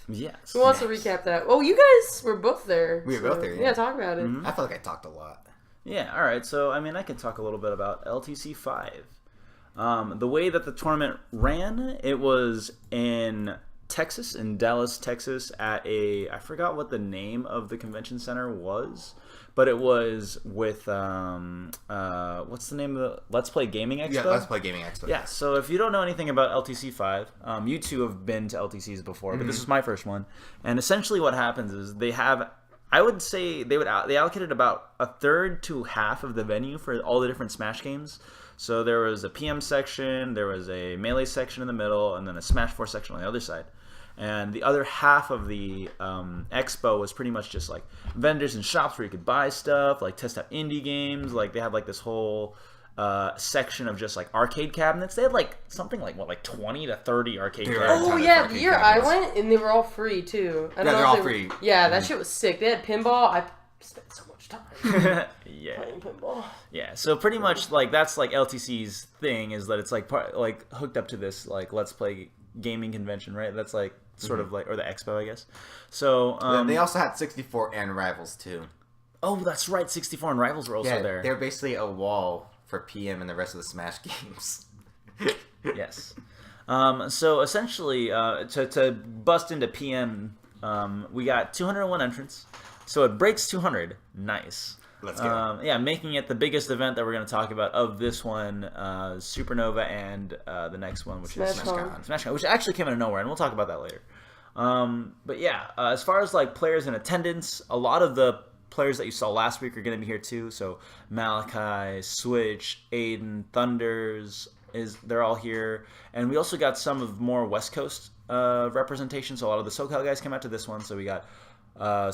Yes.
Who wants to recap that? Oh, you guys were both there.
We were both there.
Yeah, talk about it.
I feel like I talked a lot.
Yeah, all right. So, I mean, I can talk a little bit about LTC 5. The way that the tournament ran, it was in Texas, in Dallas, Texas, at I forgot what the name of the convention center was, but it was with, what's the name of the, Let's Play Gaming Expo?
Yeah, Let's Play Gaming Expo.
Yeah, so if you don't know anything about LTC 5, you two have been to LTCs before, but this is my first one. And essentially what happens is they have, I would say they allocated about a third to half of the venue for all the different Smash games. So there was a PM section, there was a Melee section in the middle, and then a Smash 4 section on the other side. And the other half of the expo was pretty much just like vendors and shops where you could buy stuff, like test out indie games. Like they had like this whole section of just like arcade cabinets. They had like something like 20 to 30 arcade cabinets.
Oh yeah, the year I went, and they were all free too. I don't know
they're
if
all
they
free.
Yeah, that shit was sick. They had pinball. I spent so much time
Yeah.
playing pinball.
Yeah, so pretty much like that's like LTC's thing is that it's like like hooked up to this like Let's Play gaming convention, right? That's like sort of like, or the expo, I guess. So
they also had 64 and Rivals too.
Oh, that's right. 64 and Rivals were also there.
They're basically a wall for PM and the rest of the Smash games.
Yes. So essentially, to bust into PM, we got 201 entrants. So it breaks 200. Nice.
Let's go.
Yeah, making it the biggest event that we're going to talk about of this one, Supernova, and the next one, which is Smashcon, which actually came out of nowhere, and we'll talk about that later. But yeah, as far as like players in attendance, a lot of the players that you saw last week are going to be here too. So Malachi, Switch, Aiden, Thunders, they're all here, and we also got some of more West Coast representation. So a lot of the SoCal guys came out to this one. So we got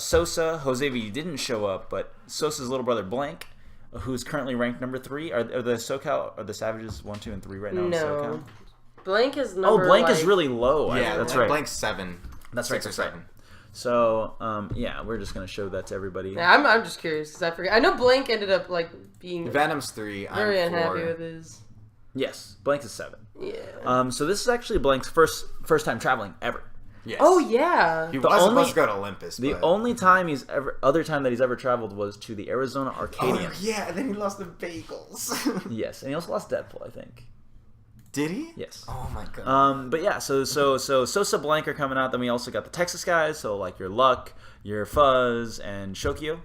Sosa, Jose V didn't show up, but Sosa's little brother Blank, who's currently ranked number 3. Are the SoCal, are the Savages 1, 2, and 3 right now?
No,
in SoCal?
Blank is number.
Oh, Blank is really low.
Yeah,
that's right.
Blank's 7.
That's
6
right.
or 7.
So yeah, we're just gonna show that to everybody.
Yeah, I'm just curious because I forget. I know Blank ended up like being
Venom's 3.
very
I'm 4.
unhappy with his.
Yes, Blank is 7.
Yeah.
So this is actually Blank's first time traveling ever.
Yes.
Oh yeah.
He was supposed to go to Olympus.
The
but...
only time other time that he's ever traveled was to the Arizona Arcadium.
Oh yeah, and then he lost the bagels.
Yes, and he also lost Deadpool, I think.
Did he?
Yes.
Oh my god.
But yeah, so Sosa, Blank are coming out. Then we also got the Texas guys, so like your Luck, your Fuzz, and Shokio.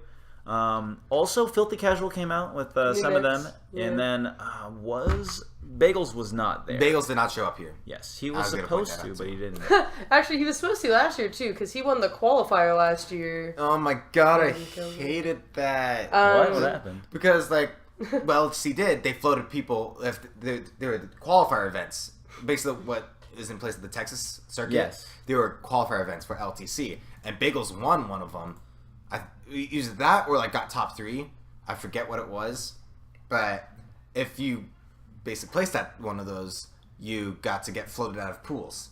Also, Filthy Casual came out with some of them, and then Bagels was not there.
Bagels did not show up here.
Yes, he was supposed to, but he didn't.
Actually, he was supposed to last year too because he won the qualifier last year.
Oh my god, I hated that.
What happened?
Because like, well, LTC did. They floated people. There were the qualifier events. Basically, what is in place at the Texas circuit.
Yes.
There were qualifier events for LTC, and Bagels won one of them. Either that or like got top 3. I forget what it was, but if you basically placed at one of those, you got to get floated out of pools,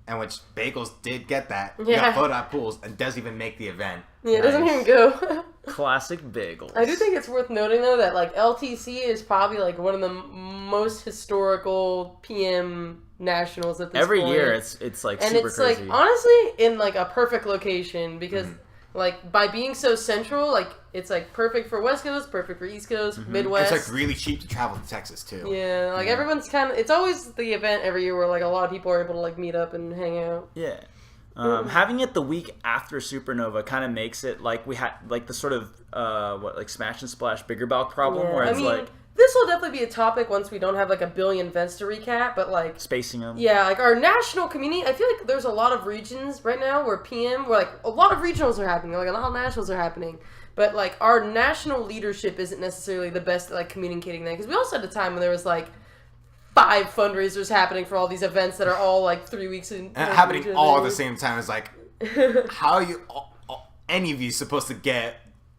and which Bagels did get that. He got floated out of pools and doesn't even make the event.
Yeah, it doesn't even go.
Classic Bagels.
I do think it's worth noting though that like LTC is probably like one of the most historical PM nationals at this
Every
point.
year it's like
and
super
it's
crazy.
like honestly in like a perfect location because like by being so central, like it's like perfect for West Coast, perfect for East Coast, Midwest.
It's like really cheap to travel to Texas too.
Yeah, like everyone's kind of. It's always the event every year where like a lot of people are able to like meet up and hang out.
Yeah. Having it the week after Supernova kind of makes it like we had like the sort of like Smash and Splash Bigger Balc problem where it's like
this will definitely be a topic once we don't have like a billion events to recap, but like
spacing them.
Yeah, like our national community, I feel like there's a lot of regions right now where like a lot of regionals are happening, like a lot of nationals are happening, but like our national leadership isn't necessarily the best at like communicating that because we also had a time when there was like 5 fundraisers happening for all these events that are all like 3 weeks in
happening all at the same time. It's like how are you any of you supposed to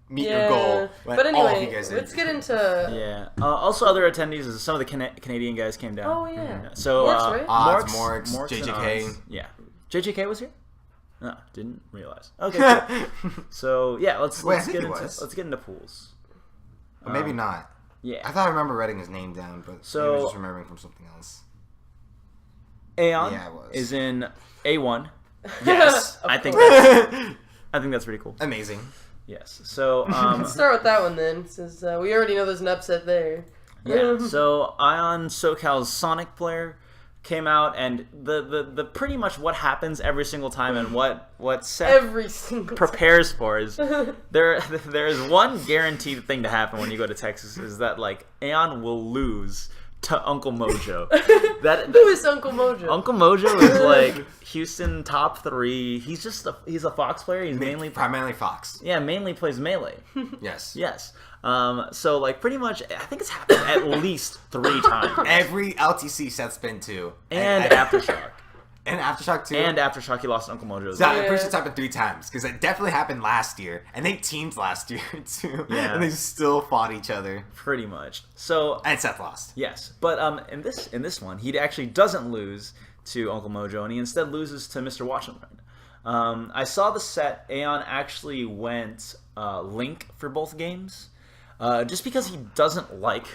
meet your goal.
But anyway, let's get into...
Yeah. Also, other attendees is some of the Canadian guys came down.
Oh, yeah.
So,
Morks, right?
Morks, JJK.
Yeah. JJK was here? No, didn't realize. Okay, cool. So, yeah, let's get into pools.
Maybe not.
Yeah.
I thought I remember writing his name down, but
So-
maybe I was just remembering from something else.
Aeon
Yeah, it was.
is in A1. Yes,
Of
I think
course.
that's pretty cool.
Amazing.
Yes. So
Let's start with that one then, since we already know there's an upset there.
yeah. So Ion SoCal's Sonic player came out, and the pretty much what happens every single time and what Seth
Every single
prepares for is there is one guaranteed thing to happen when you go to Texas is that like Aeon will lose to Uncle Mojo.
Who is Uncle Mojo?
Uncle Mojo is like Houston top 3. He's a Fox player. He's mainly
Primarily Fox.
mainly plays Melee.
Yes.
Yes. So like pretty much I think it's happened at least 3 times.
Every LTC Seth's been to.
And Aftershock.
And Aftershock too.
And Aftershock he lost to Uncle Mojo.
So I'm pretty sure it's happened 3 times because it definitely happened last year, and they teamed last year too.
Yeah.
And they still fought each other.
Pretty much. So
And Seth lost.
yes, but in this one, he actually doesn't lose to Uncle Mojo, and he instead loses to Mr. Watch and Learn. I saw the set. Aeon actually went Link for both games, just because he doesn't like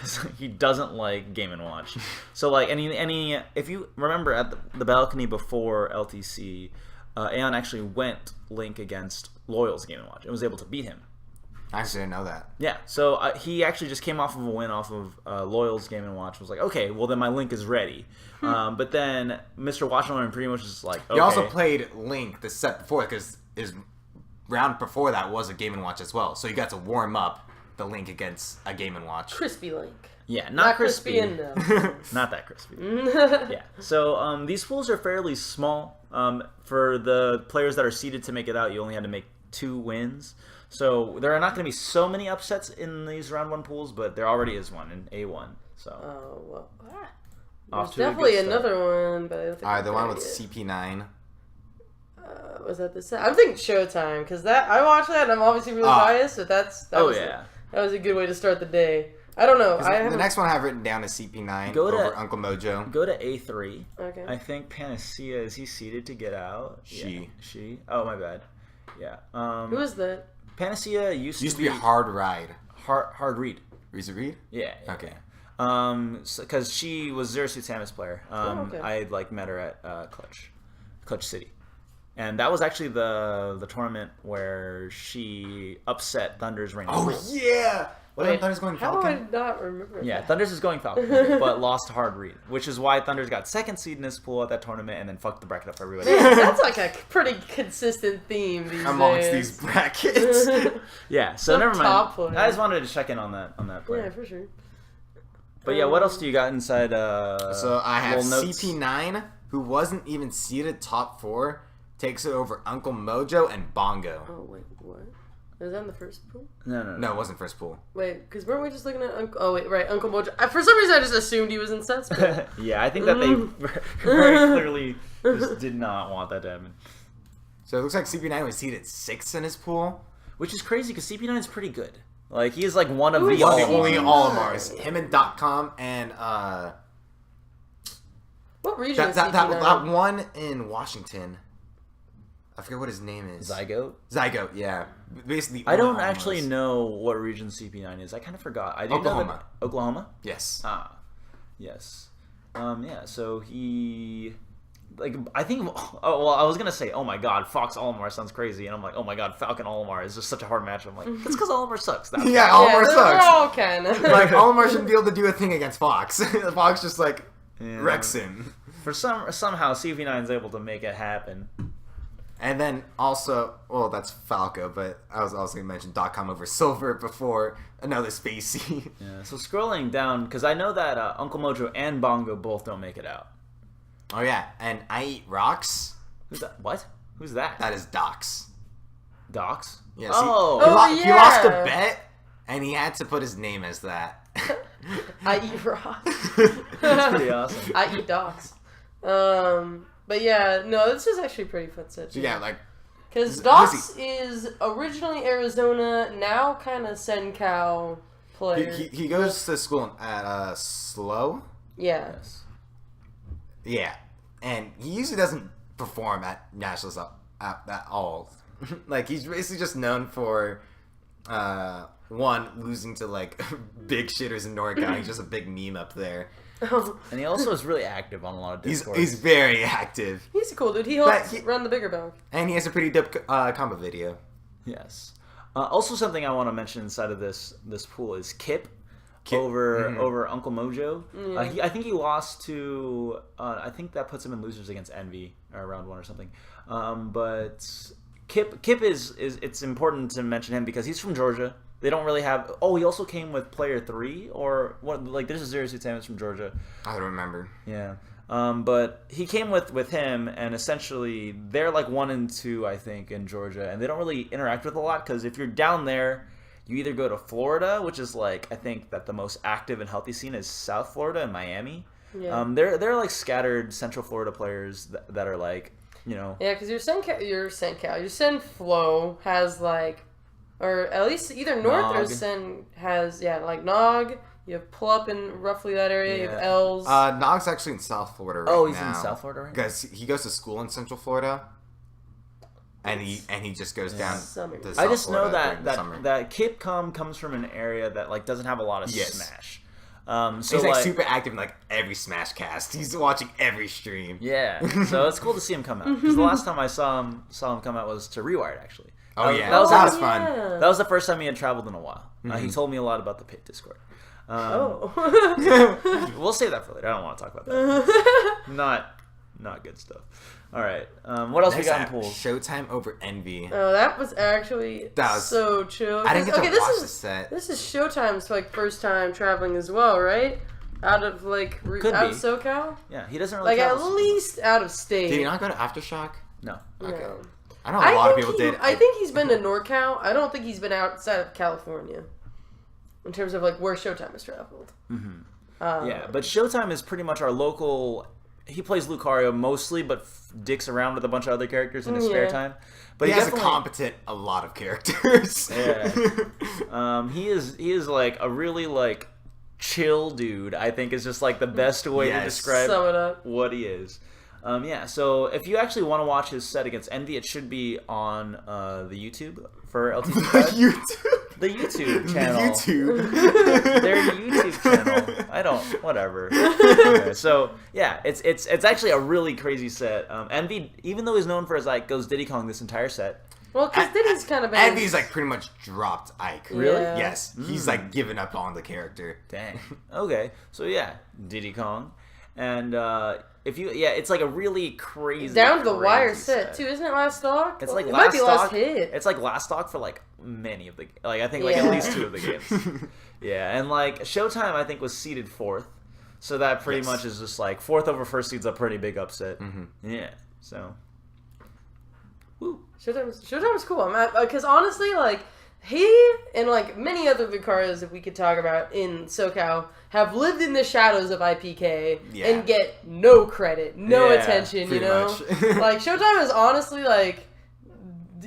Game and Watch. So like any if you remember at the balcony before LTC, Aeon actually went Link against Loyal's Game and Watch and was able to beat him.
I actually didn't know that.
Yeah, so he actually just came off of a win off of Loyal's Game & Watch. Was like, okay, well then my Link is ready. But then Mr. Watch and Learn pretty much just like, okay.
He also played Link the set before because his round before that was a Game & Watch as well. So you got to warm up the Link against a Game & Watch.
Crispy Link.
Yeah, not crispy.
enough.
Not that crispy. Yeah, so these pools are fairly small. For the players that are seeded to make it out, you only had to make 2 wins. So there are not going to be so many upsets in these round 1 pools, but there already is one in A1. So
Oh, well.
Off
There's
to a
definitely
good start.
another one, but I don't think
Alright, the
I'm
one
there
with
yet.
CP9.
Was that the set? I'm thinking Showtime, because I watched that, and I'm obviously really biased, but that
Oh
was
yeah.
that was a good way to start the day. I don't know.
The next one I have written down is CP9
Go to-
over Uncle Mojo.
Go to A3.
Okay.
I think Panacea, is he seeded to get out?
She.
Yeah, she. Oh my bad. Yeah.
Who is that?
Panacea used
Used to be a hard ride.
hard read.
Is it Reed?
Yeah.
Okay.
Because she was Zero Suit Samus player.
okay.
I like met her at Clutch City, and that was actually the tournament where she upset Thunder's reign.
Oh yeah! What
Wait,
Thunder's going
How do I
Falcon?
not remember
Yeah,
that?
Thunder's is going Falcon, but lost to Hard Read, which is why Thunder's got 2nd seed in his pool at that tournament, and then fucked the bracket up for everybody.
Man, that's like a pretty consistent theme these
Amongst
days.
these brackets.
Yeah, so
Some
never mind.
top player.
I just wanted to check in on that player.
Yeah, for sure.
But yeah, what else do you got inside?
So I have
little notes?
CP9, who wasn't even seeded top 4, takes it over Uncle Mojo and Bongo.
Oh, wait, what? Is that in the first pool?
No.
No, it wasn't first pool.
Wait, because weren't we just looking at Uncle... Oh, wait, right, Uncle Mojo. For some reason, I just assumed he was in Seth's pool.
Yeah, I think that they very clearly just did not want that to happen.
So it looks like CP9 was seeded 6th in his pool.
Which is crazy because CP9 is pretty good. Like he is like one of
Who
the
is
One of the
CP9?
only All-Mars. Him and .com and
What region is
that
CP9?
one in Washington. I forget what his name is.
Zygote.
Zygote, yeah. Basically,
I don't
all
actually
All-Mars.
know what region CP9 is. I kind of forgot. I do know
Oklahoma.
that Oklahoma.
Yes.
Ah, yes. Yeah. So he, like, I think. Oh well, I was gonna say, oh my God, Fox Olimar sounds crazy, and I'm like, oh my God, Falcon Olimar is just such a hard match. I'm like, that's because Olimar sucks. That's
Yeah,
Yeah,
All-Mars
they're
sucks.
all kind of...
Like, All-Mars shouldn't be able to do a thing against Fox. Fox just, like,
Yeah.
wrecks him.
For somehow CP9 is able to make it happen.
And then also, well, that's Falco, but I was also going to mention .com over Silver before another Spacey.
Yeah. So scrolling down, because I know that Uncle Mojo and Bongo both don't make it out.
Oh, yeah, and I Eat Rocks,
Who's that? What? Who's that?
that is Docs.
Docs?
Yeah, see,
Oh.
he lost a
yeah.
bet, and he had to put his name as that.
I eat rocks.
That's pretty awesome.
I eat dogs. But yeah, no, this is actually pretty fun set.
So, yeah, like,
Because
Who's
Docs is originally Arizona, now kind of Sencow player.
he goes to school at Slow.
Yeah.
Yes.
Yeah, and he usually doesn't perform at nationals at all. Like, he's basically just known for one losing to like big shitters in NorCal. He's just a big meme up there.
And he also is really active on a lot of Discord.
He's very active.
He's a cool dude. He helps run the bigger Balc.
And he has a pretty dope combo video.
Yes. Also, something I want to mention inside of this pool is Kip. Over Uncle Mojo. Yeah. I think he lost to. I think that puts him in losers against Envy or round 1 or something. But Kip is it's important to mention him because he's from Georgia. They don't really have. Oh, he also came with player 3 or what? Like there's a Zero Suit Samus from Georgia.
I don't remember.
Yeah. But he came with him, and essentially they're like 1 and 2, I think, in Georgia, and they don't really interact with a lot because if you're down there. You either go to Florida, which is like I think that the most active and healthy scene is South Florida and Miami. Yeah. They're like scattered Central Florida players that are like, you know.
Yeah, because your Senflo has like, or at least either North
Nog.
or Sen has like Nog. You have Plup in roughly that area. You have Els.
Nog's actually in South Florida right now.
Oh, he's in South Florida right now?
Because he goes to school in Central Florida. And he just goes down to South
I just know
Florida
that Kipcom comes from an area that like doesn't have a lot of Smash. So
he's like super active in like every Smash cast. He's watching every stream.
Yeah, so it's cool to see him come out. Because the last time I saw him come out was to Rewired actually.
Oh yeah, that was fun.
That was the first time he had traveled in a while. He told me a lot about the Pit Discord. We'll save that for later. I don't want to talk about that. Not good stuff. All right. What else we got in pools?
Showtime over Envy.
Oh, that was actually so chill.
I didn't get to watch the set.
This is Showtime's like first time traveling as well, right? Out of like of SoCal.
Yeah, he doesn't really
like at least out of state.
Did he not go to Aftershock?
No.
Okay.
No.
I know a lot of people did.
I think he's been to NorCal. I don't think he's been outside of California. In terms of like where Showtime has traveled.
Yeah, but Showtime is pretty much our local. He plays Lucario mostly, but dicks around with a bunch of other characters in his spare time. But
he has a lot of characters.
Yeah. He is like a really like chill dude. I think is just like the best way to describe what he is. So if you actually want to watch his set against Envy, it should be on the YouTube for LTC. The YouTube channel. Their YouTube channel. Whatever. Okay, so yeah, it's actually a really crazy set. Envy, even though he's known for his Ike, goes Diddy Kong this entire set.
Well, because Diddy's kind of
Envy's like pretty much dropped Ike.
Really?
Yeah.
Yes. He's like given up on the character.
Dang. Okay. So yeah, Diddy Kong, and it's like a really crazy
down to the wire set too, isn't it? Last stock.
It's like
it
last
might be
stock.
Last hit.
It's like last stock for like many of the I think like at least 2 of the games. Yeah, and like Showtime I think was seeded 4th, so that pretty much is just like 4th over 1st seed's a pretty big upset. Yeah, so. Woo.
Showtime's cool. Because honestly, like he and like many other Lucarios that we could talk about in SoCal have lived in the shadows of IPK and get no credit, no attention. You know, like Showtime is honestly like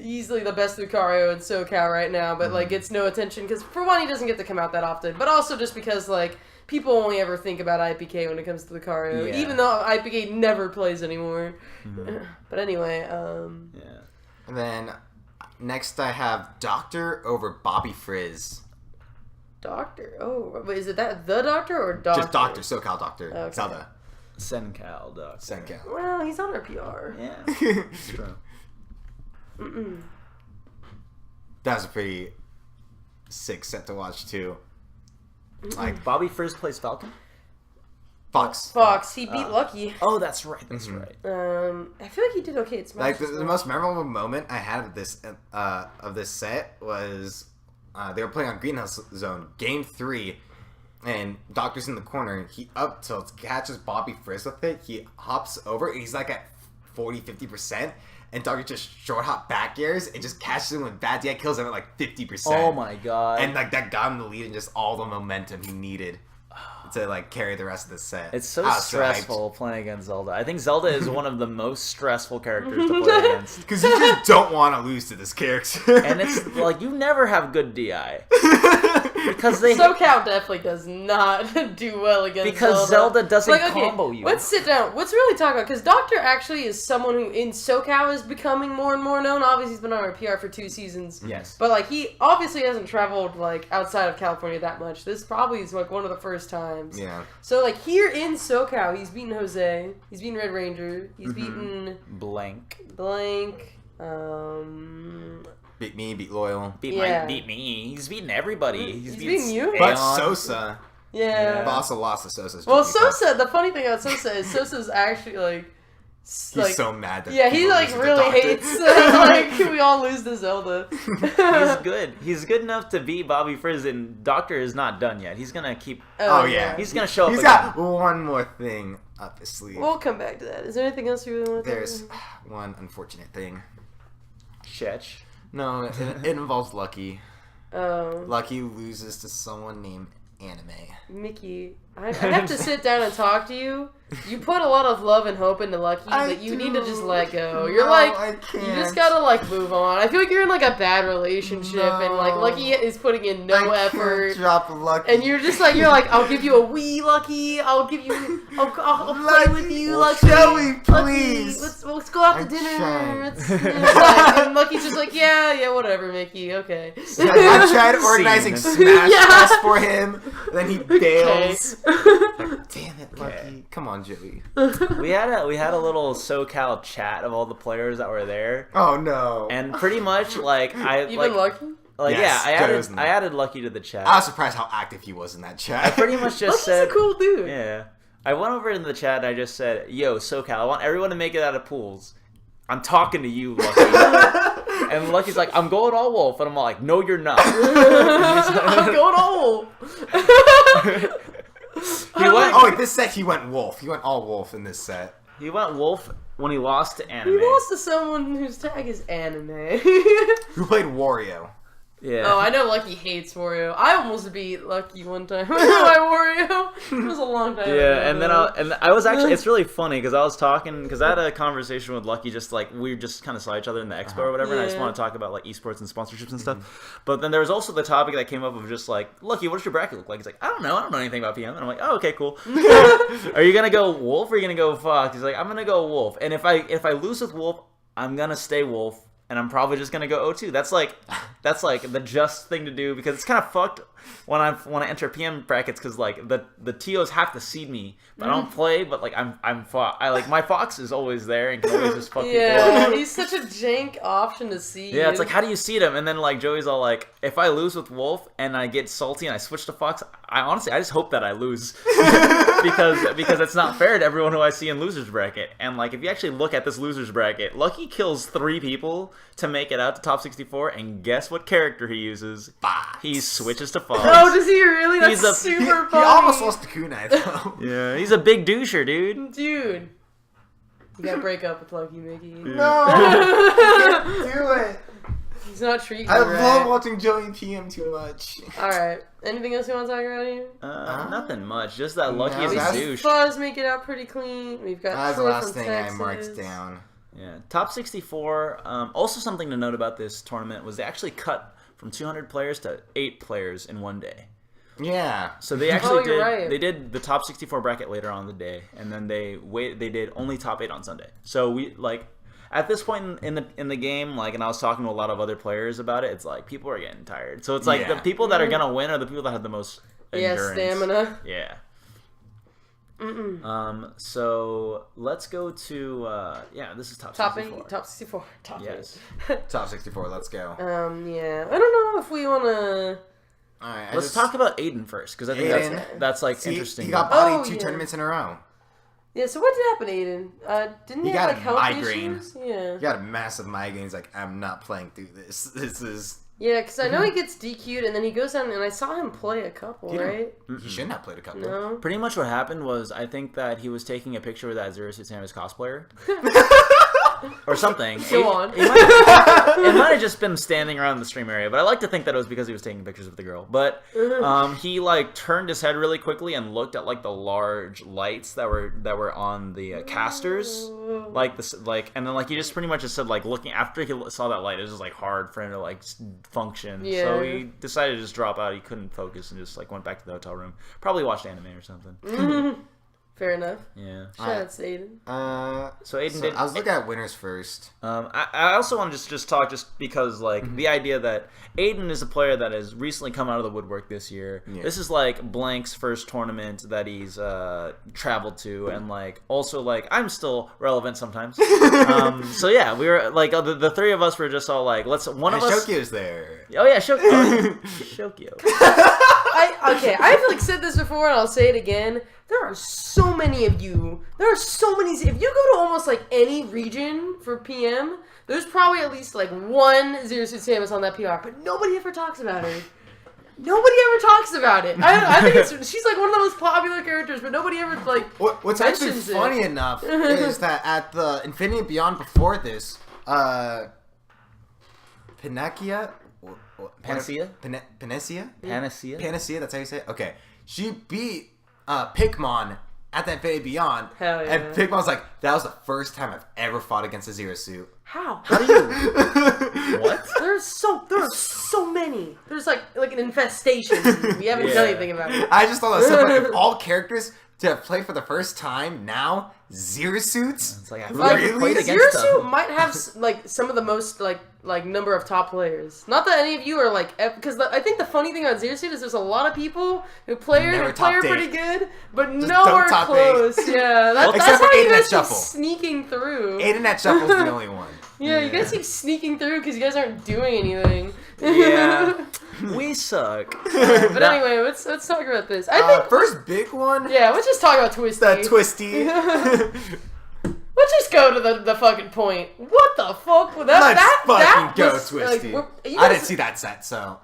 easily the best Lucario in SoCal right now, but like gets no attention because for one he doesn't get to come out that often, but also just because like people only ever think about IPK when it comes to Lucario, even though IPK never plays anymore. But anyway,
And then next I have Doctor over Bobby Frizz.
Doctor? Oh, wait, is it the Doctor or Doctor?
Just Doctor, SoCal Doctor.
Okay.
Zelda.
Sencal Doctor.
Sencal.
Well, he's on our PR.
Yeah. It's true.
That was a pretty sick set to watch too. Like
Bobby Frizz plays Falcon?
Fox.
He beat Lucky.
Oh, that's right. That's right.
I feel like he did okay at Smash.
Like the most memorable moment I had of this set was they were playing on Greenhouse Zone, Game 3, and Doctor's in the corner. He up tilts, catches Bobby Frizz with it. He hops over, and he's like at 40-50%. And Doctor just short hop back airs and just catches him with bad DI, kills him at like 50%.
Oh my god.
And like that got him the lead and just all the momentum he needed. to like carry the rest of the set.
It's so
I was
stressful playing against Zelda. I think Zelda is one of the most stressful characters to play against.
Because you just don't want to lose to this character.
And it's like you never have good DI. Because they
SoCal definitely does not do well against
because Zelda doesn't combo you.
Let's sit down. Let's really talk about, because Doctor actually is someone who in SoCal is becoming more and more known. Obviously, he's been on our PR for 2 seasons.
Yes.
But like he obviously hasn't traveled like outside of California that much. This probably is like one of the first times.
Yeah.
So like here in SoCal, he's beaten Jose. He's beaten Red Ranger. He's beaten
Blank.
Beat me, beat Loyal.
Beat me. He's beaten everybody.
He's beaten you?
But Sosa.
Yeah.
But also lost to Sosa's.
Well, Sosa, the funny thing about Sosa is Sosa's actually like...
He's so mad that
he
people
like
lose to
really
Doctor.
hates like we all lose to Zelda.
He's good. He's good enough to beat Bobby Frizz, and Doctor is not done yet. He's gonna keep.
Oh yeah,
he's gonna show up.
He's
again.
got one more thing up his sleeve.
We'll come back to that. Is there anything else you really want to
There's one unfortunate thing.
Chetch.
No, it involves Lucky.
Oh.
Lucky loses to someone named Anime.
Mickey, I have to sit down and talk to you. You put a lot of love and hope into Lucky, but you need to just let go. You're
I can't.
you just gotta like move on. I feel like you're in like a bad relationship, and like Lucky is putting in no effort.
Can't drop Lucky.
And you're just like, I'll give you a wee, Lucky. I'll play with you, Lucky.
Shall we
Lucky,
please?
let's go out to
I'm
dinner.
trying.
And Lucky's just like, yeah, whatever, Mickey. Okay.
I tried organizing Smash Fest for him, then he bails. Like, damn it, Lucky. Come on, Joey.
We had a little SoCal chat of all the players that were there.
Oh no.
And pretty much like
Lucky?
Like
Yes,
I added Lucky to the chat.
I was surprised how active he was in that chat.
I pretty much just
Lucky's
said
a cool dude.
Yeah. I went over in the chat and I just said, "Yo, SoCal, I want everyone to make it out of pools. I'm talking to you, Lucky." And Lucky's like, "I'm going all wolf," and I'm like, "No, you're not."
I'm going all wolf.
This set he went wolf. He went all wolf in this set.
He went wolf when he lost to Anime.
He lost to someone whose tag is Anime.
Who played Wario?
Yeah.
Oh, I know Lucky hates Wario. I almost beat Lucky one time with my Wario. It was a long time ago.
Yeah, and then I was actually, it's really funny because I was talking, because I had a conversation with Lucky, just like, we just kind of saw each other in the expo or whatever, and I just want to talk about like esports and sponsorships and stuff. But then there was also the topic that came up of just like, Lucky, what does your bracket look like? He's like, I don't know anything about PM. And I'm like, oh, okay, cool. Are you going to go Wolf or are you going to go Fox? He's like, I'm going to go Wolf. And if I lose with Wolf, I'm going to stay Wolf. And I'm probably just gonna go O2. That's like the just thing to do, because it's kind of fucked when I enter PM brackets, because like the TOs have to seed me, but I don't play. But like my Fox is always there and can always just fuck people up.
He's such a jank option to seed.
Yeah, it's like, how do you seed him? And then like Joey's all like, if I lose with Wolf and I get salty and I switch to Fox, I just hope that I lose because it's not fair to everyone who I see in losers bracket. And like, if you actually look at this losers bracket, Lucky kills 3 people to make it out to top 64, and guess what character he uses?
Bots.
He switches to Fox.
Oh, does he really? That's super funny.
He almost lost to Kunai though.
Yeah, he's a big doucher, dude.
Dude. You gotta break up with Lucky Mickey.
No, I can't do it.
He's not treating you
I
right.
love watching Joey PM too much.
Alright. Anything else you want to talk about here?
Nothing much. Just that Lucky is a
that's-
douche.
Fuzz make it out pretty clean. We've got
That's the
Troy
last
from
thing
Texas.
I marked down.
Yeah, top 64. Also, something to note about this tournament was they actually cut from 200 players to 8 players in one day.
Yeah.
So they actually
you're right.
They did the top 64 bracket later on in the day, and then they did only top 8 on Sunday. So we like at this point in the game, like, and I was talking to a lot of other players about it. It's like people are getting tired. So it's like the people that are gonna win are the people that have the most endurance.
Stamina.
Yeah. So let's go to this is top 64.
Top 64. Top
Yes.
8.
Top 64. Let's go.
Yeah. I don't know if we wanna.
All right.
Let's talk about Aiden first, because I think that's like interesting.
He got bodied 2
yeah.
tournaments in a row.
Yeah. So what did happen, Aiden? Didn't he have
got
like
a
health
migraine.
issues? Yeah.
He got a massive migraine. He's like, I'm not playing through this. This is.
Yeah, because I know he gets DQ'd, and then he goes down, and I saw him play a couple, right?
He shouldn't have played a couple.
No.
Pretty much what happened was I think that he was taking a picture with that Zero Suit Samus cosplayer. or something.
Go on.
It might have just been standing around the stream area, but I like to think that it was because he was taking pictures of the girl. But he like turned his head really quickly and looked at like the large lights that were on the casters, like this, like, and then like he just pretty much just said like looking after he saw that light, it was just like hard for him to like function.
Yeah.
So he decided to just drop out. He couldn't focus and just like went back to the hotel room. Probably watched anime or something.
Fair enough.
Yeah.
Shout out to Aiden.
So Aiden did.
I was looking at winners first.
I also want to just talk just because like the idea that Aiden is a player that has recently come out of the woodwork this year.
Yeah.
This is like Blank's first tournament that he's traveled to, and like also like I'm still relevant sometimes. So yeah, we were like the three of us were just all like, let's one of us.
Shokyo's there.
Oh yeah, Shokyo.
I've like said this before and I'll say it again. There are so many of you. There are so many. If you go to almost like any region for PM, there's probably at least like one Zero Suit Samus on that PR, but nobody ever talks about her. Nobody ever talks about it. I think she's like one of the most popular characters, but nobody ever like.
What's actually
mentions it.
funny enough is that at the Infinity and Beyond before this, Panacea.
Panacea?
Panacea?
Panacea?
Panacea, that's how you say it? Okay. She beat Pikmon at the Infinity Beyond.
Hell yeah.
And Pikmon's like, that was the first time I've ever fought against a Zero Suit.
How?
How do you? What?
There are so many. There's like an infestation. We haven't done anything about it.
I just thought that was so funny. If all characters to have played for the first time now, Zero Suits?
It's like I've
Really?
never played
Zero
against
Suit
them.
might have like some of the most like number of top players. Not that any of you are like, because I think the funny thing about Zero Suit is there's a lot of people who play her
Never
and play her
top
pretty
eight.
good, but
Just
nowhere
don't top
close. Yeah, that's
Except for
how you
Aiden
guys
at
keep
Shuffle.
sneaking through.
Aiden at Shuffle's the only one.
Yeah, you guys keep sneaking through because you guys aren't doing anything.
Yeah. We suck.
But anyway, let's talk about this. I think
First big one,
yeah, let's just talk about Twisty.
the Twisty.
Let's just go to the fucking point. What the fuck?
Let's fucking go,
was,
Twisty.
you
I
guys-
didn't see that set, so.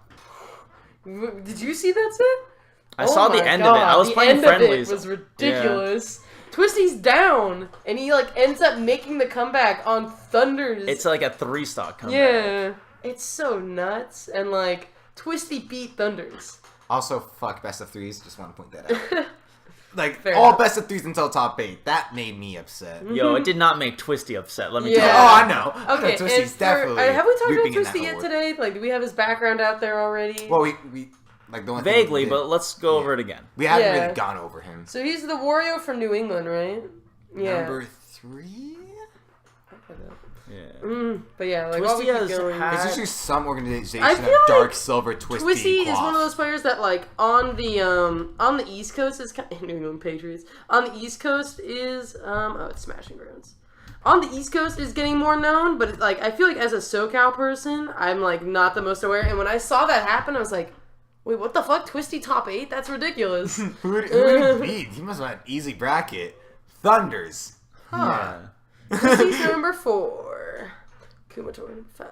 Did you see that set?
I saw the
my
end of it. I was
the
playing
end
friendlies.
Of it was ridiculous. Twisty's down, and he like ends up making the comeback on Thunders.
It's like a 3-stock comeback.
yeah, it's so nuts, and like Twisty beat Thunders.
Also, fuck best of threes. Just want to point that out. Like,
Fair
all
enough.
best of threes until top 8. That made me upset.
Yo, it did not make Twisty upset. Let me
Yeah.
tell you.
Oh, I know.
Okay,
Twisty's
and
definitely.
have we talked about
reaping in that
Twisty yet
award.
today? Like, do we have his background out there already?
Well, we like the only thing
Vaguely,
we did-
but let's go over it again.
we haven't
Yeah.
really gone over him.
So he's the Wario from New England, right? Yeah.
Number 3.
Yeah.
But yeah, like while we
Twisty
keep
has
going,
had-
It's usually some organization
I
of
feel
dark
like
silver twisty.
Twisty is
cloth.
one of those players that like on the East Coast is kind of, New England Patriots. On the East Coast is it's Smashing Grounds. On the East Coast is getting more known, but like I feel like as a SoCal person, I'm like not the most aware. And when I saw that happen, I was like, wait, what the fuck? Twisty top 8? That's ridiculous.
Who did he beat? He must have had an easy bracket. Thunders.
Yeah.
Twisty's number 4. Kumator number 5.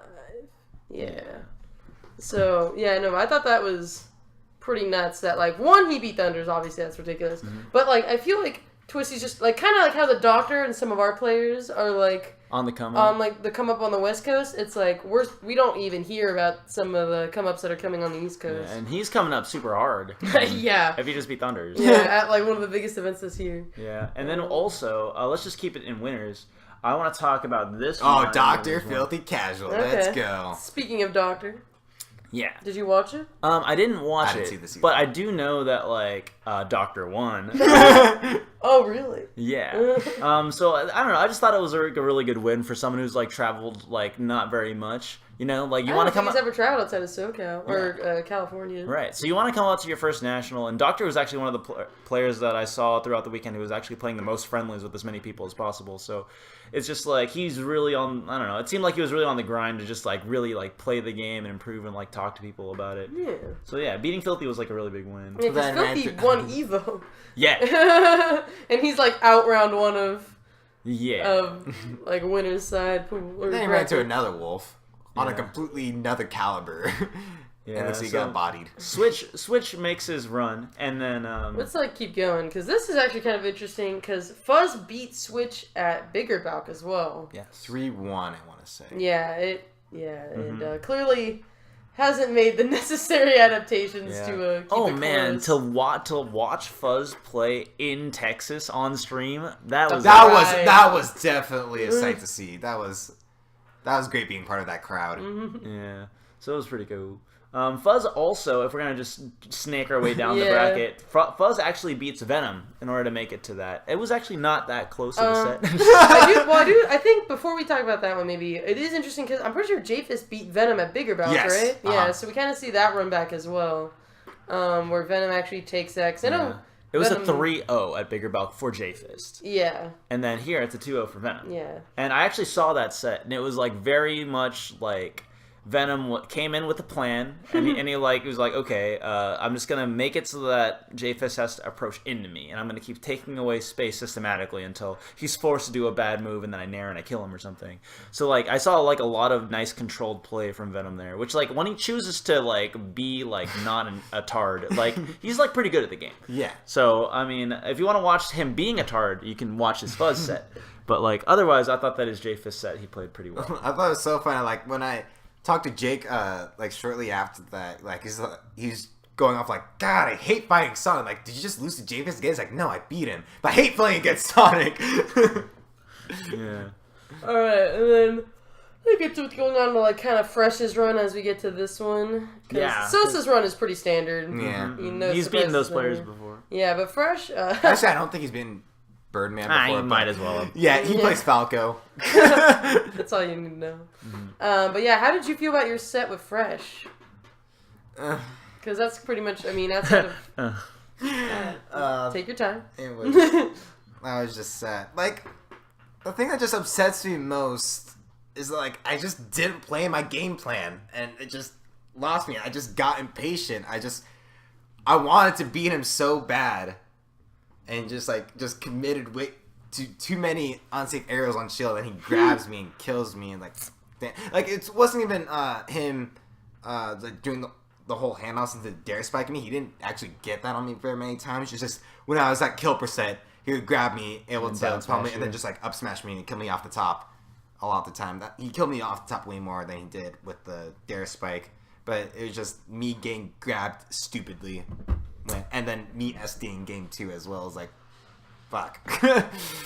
Yeah. So, yeah, no, I thought that was pretty nuts that, like, one, he beat Thunders, obviously, that's ridiculous. But, like, I feel like Twisty's just, like, kind of like how the Doctor and some of our players are, like,
On the come
on, like, the come up on the West Coast. It's like, we don't even hear about some of the come ups that are coming on the East Coast.
and he's coming up super hard.
Yeah.
If he just beat Thunders.
Yeah, at, like, one of the biggest events this year.
Yeah. And then also, let's just keep it in winners. I want to talk about this
Oh,
one.
Doctor Filthy Casual. Let's
Okay.
go.
Speaking of Doctor,
Yeah.
did you watch it?
I didn't watch
I didn't
it,
see this either.
but I do know that like Doctor won.
Oh, really?
Yeah. So I don't know. I just thought it was a really good win for someone who's like traveled like not very much. You know, like you
I
want
don't
to
think
come
he's
up.
ever traveled outside of SoCal or California.
Right, so you want to come out to your first national, and Doctor was actually one of the players that I saw throughout the weekend who was actually playing the most friendlies with as many people as possible. So it's just like he's really on. I don't know. It seemed like he was really on the grind to just like really like play the game and improve and like talk to people about it.
Yeah.
So yeah, beating Filthy was like a really big win.
Yeah, because
Then ran
Filthy
through-
won Evo.
Yeah,
And he's like out round one of
yeah.
like winner's side pool. Or
Then he ran into
bracket.
another wolf on a
Yeah.
completely another caliber.
Yeah,
and looks like he got bodied.
Switch makes his run, and then
let's keep going because this is actually kind of interesting because Fuzz beat Switch at Bigger Balc as well.
Yes,
3-1, I want to say.
Yeah, and clearly hasn't made the necessary adaptations to keep it close.
to watch Fuzz play in Texas on stream, that was
definitely a sight to see. That was great being part of that crowd.
Yeah, so it was pretty cool. Fuzz also, if we're gonna just snake our way down the bracket, Fuzz actually beats Venom in order to make it to that. It was actually not that close of a set.
I think before we talk about that one, maybe it is interesting because I'm pretty sure J-Fist beat Venom at Bigger Balc, right? Yeah, so we kind of see that run back as well, where Venom actually takes X. I know
it was a 3-0 at Bigger Balc for J-Fist.
Yeah.
And then here it's a 2-0 for Venom.
Yeah.
And I actually saw that set, and it was like very much like Venom came in with a plan, and he was like, okay, I'm just gonna make it so that J-Fist has to approach into me, and I'm gonna keep taking away space systematically until he's forced to do a bad move, and then I nair and I kill him or something. So like I saw like a lot of nice controlled play from Venom there, which like when he chooses to like be like not a tard, like he's like pretty good at the game.
Yeah.
So I mean, if you want to watch him being a tard, you can watch his Fuzz set. But like otherwise, I thought that his J-Fist set he played pretty well.
I thought it was so funny. Like when I talked to Jake, like shortly after that, like he's going off like, God, I hate fighting Sonic. Like, did you just lose to J-Fist again? He's like, no, I beat him, but I hate playing against Sonic.
Yeah.
All right, and then I get to what's going on to like kind of Fresh's run as we get to this one. Yeah. Sosa's run is pretty standard.
Yeah.
He's beaten those players before.
Yeah, but Fresh.
Actually, I don't think he's been Birdman before.
He might as well.
Yeah, he plays Falco.
That's all you need to know. But yeah, how did you feel about your set with Fresh? Because that's pretty much, I mean, outside of... take your time.
It was... I was just sad. Like, the thing that just upsets me most is, like, I just didn't play my game plan, and it just lost me. I just got impatient. I wanted to beat him so bad, and just committed way too many unsafe arrows on shield, and he grabs me and kills me, and like it wasn't even him like doing the whole handoffs into dare spike me. He didn't actually get that on me very many times. It's just when I was at kill percent, he would grab me, able to pummel me, and then just like up smash me and kill me off the top a lot of the time. He killed me off the top way more than he did with the dare spike, but it was just me getting grabbed stupidly. And then me SDing game 2 as well. As like, fuck.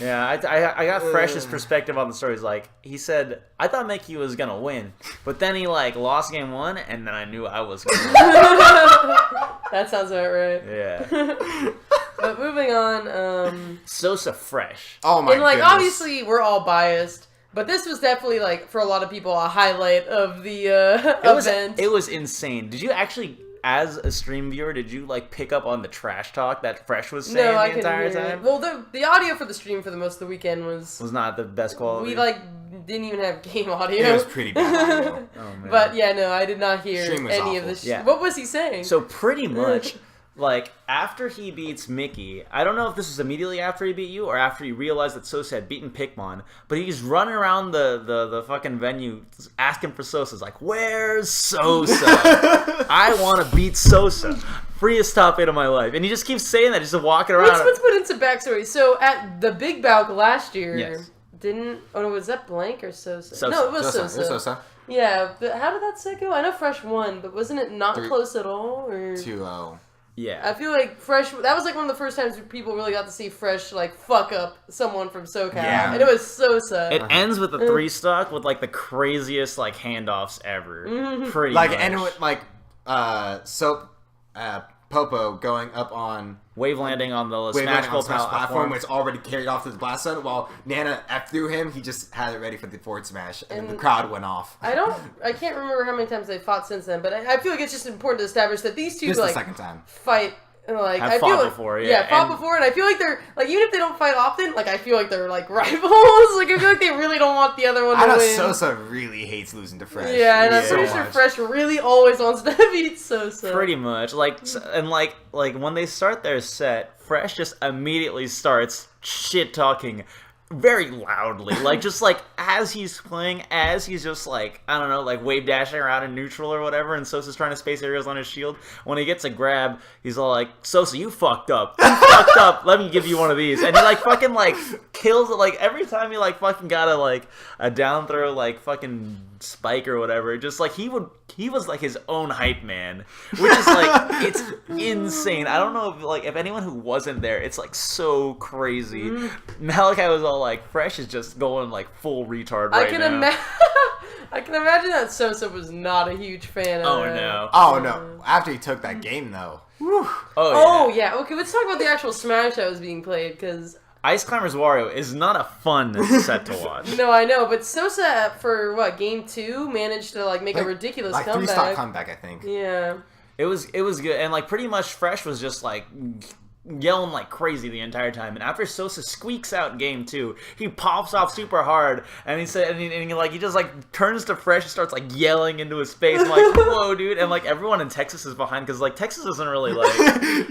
Yeah, I got Fresh's perspective on the story. Like, he said, I thought Mickey was going to win, but then he like lost game 1, and then I knew I was going to win.
That sounds about right.
Yeah.
But moving on,
Sosa Fresh.
Oh my
and like
goodness.
obviously we're all biased, but this was definitely like for a lot of people a highlight of the event.
It was insane. Did you actually, as a stream viewer, did you like pick up on the trash talk that Fresh was saying the entire time?
Well, the audio for the stream for the most of the weekend was
not the best quality.
We like didn't even have game audio.
It was pretty bad audio.
Oh, man.
But yeah, no, I did not hear any of this.
Yeah.
What was he saying?
So pretty much, like after he beats Mickey, I don't know if this was immediately after he beat you or after he realized that Sosa had beaten Pikmon, but he's running around the fucking venue asking for Sosa. He's like, where's Sosa? I want to beat Sosa. Freest top 8 of my life. And he just keeps saying that, just walking around.
Let's put in some backstory. So at the Big Balc last year,
yes.
was that Blank or Sosa?
Sosa.
No, it was
Sosa.
Sosa.
It was Sosa.
Yeah, but how did that set go? I know Fresh won, but wasn't it not close at all? Or
2-0.
Yeah.
I feel like Fresh, that was like one of the first times people really got to see Fresh like fuck up someone from SoCal.
Yeah.
And it was Sosa.
It ends with a 3-stock with like the craziest like handoffs ever. Pretty much.
And with like Popo going up on
wave landing on the Smashcon
platform, where it's already carried off to the blast zone, while Nana F through him, he just had it ready for the forward smash, and the crowd went off.
I can't remember how many times they fought since then, but I feel like it's just important to establish that these two
Just
like
the second time.
fight. Like
Have
I
fought
feel like,
before,
fought before, and I feel like they're like even if they don't fight often, like I feel like they're like rivals. Like I feel like they really don't want the other one to win.
I know Sosa really hates losing to Fresh.
Yeah, and I'm pretty sure Fresh really always wants to beat Sosa.
Pretty much, like when they start their set, Fresh just immediately starts shit talking very loudly, like just like as he's playing, as he's just like, I don't know, like wave dashing around in neutral or whatever, and Sosa's trying to space aerials on his shield. When he gets a grab, he's all like, Sosa, you fucked up. You fucked up. Let me give you one of these. And he like fucking like kills it. Like every time he like fucking got a down throw like fucking spike or whatever, just like he was like his own hype man, which is like it's insane. I don't know if anyone who wasn't there, it's like so crazy. Malachi was all like, Fresh is just going like full retard right now.
I can imagine that Sosa was not a huge fan of that.
Oh no! After he took that game though. Whew.
Oh yeah. Okay, let's talk about the actual Smash that was being played, because
Ice Climbers Wario is not a fun set to watch.
No, I know, but Sosa for game 2 managed to like make a ridiculous comeback.
3-stock comeback, I think.
Yeah.
It was good, and like pretty much Fresh was just like yelling like crazy the entire time. And after Sosa squeaks out game 2, he pops off super hard, and he said, and he just like turns to Fresh and starts like yelling into his face. I'm like, whoa, dude! And like everyone in Texas is behind, because like Texas isn't really like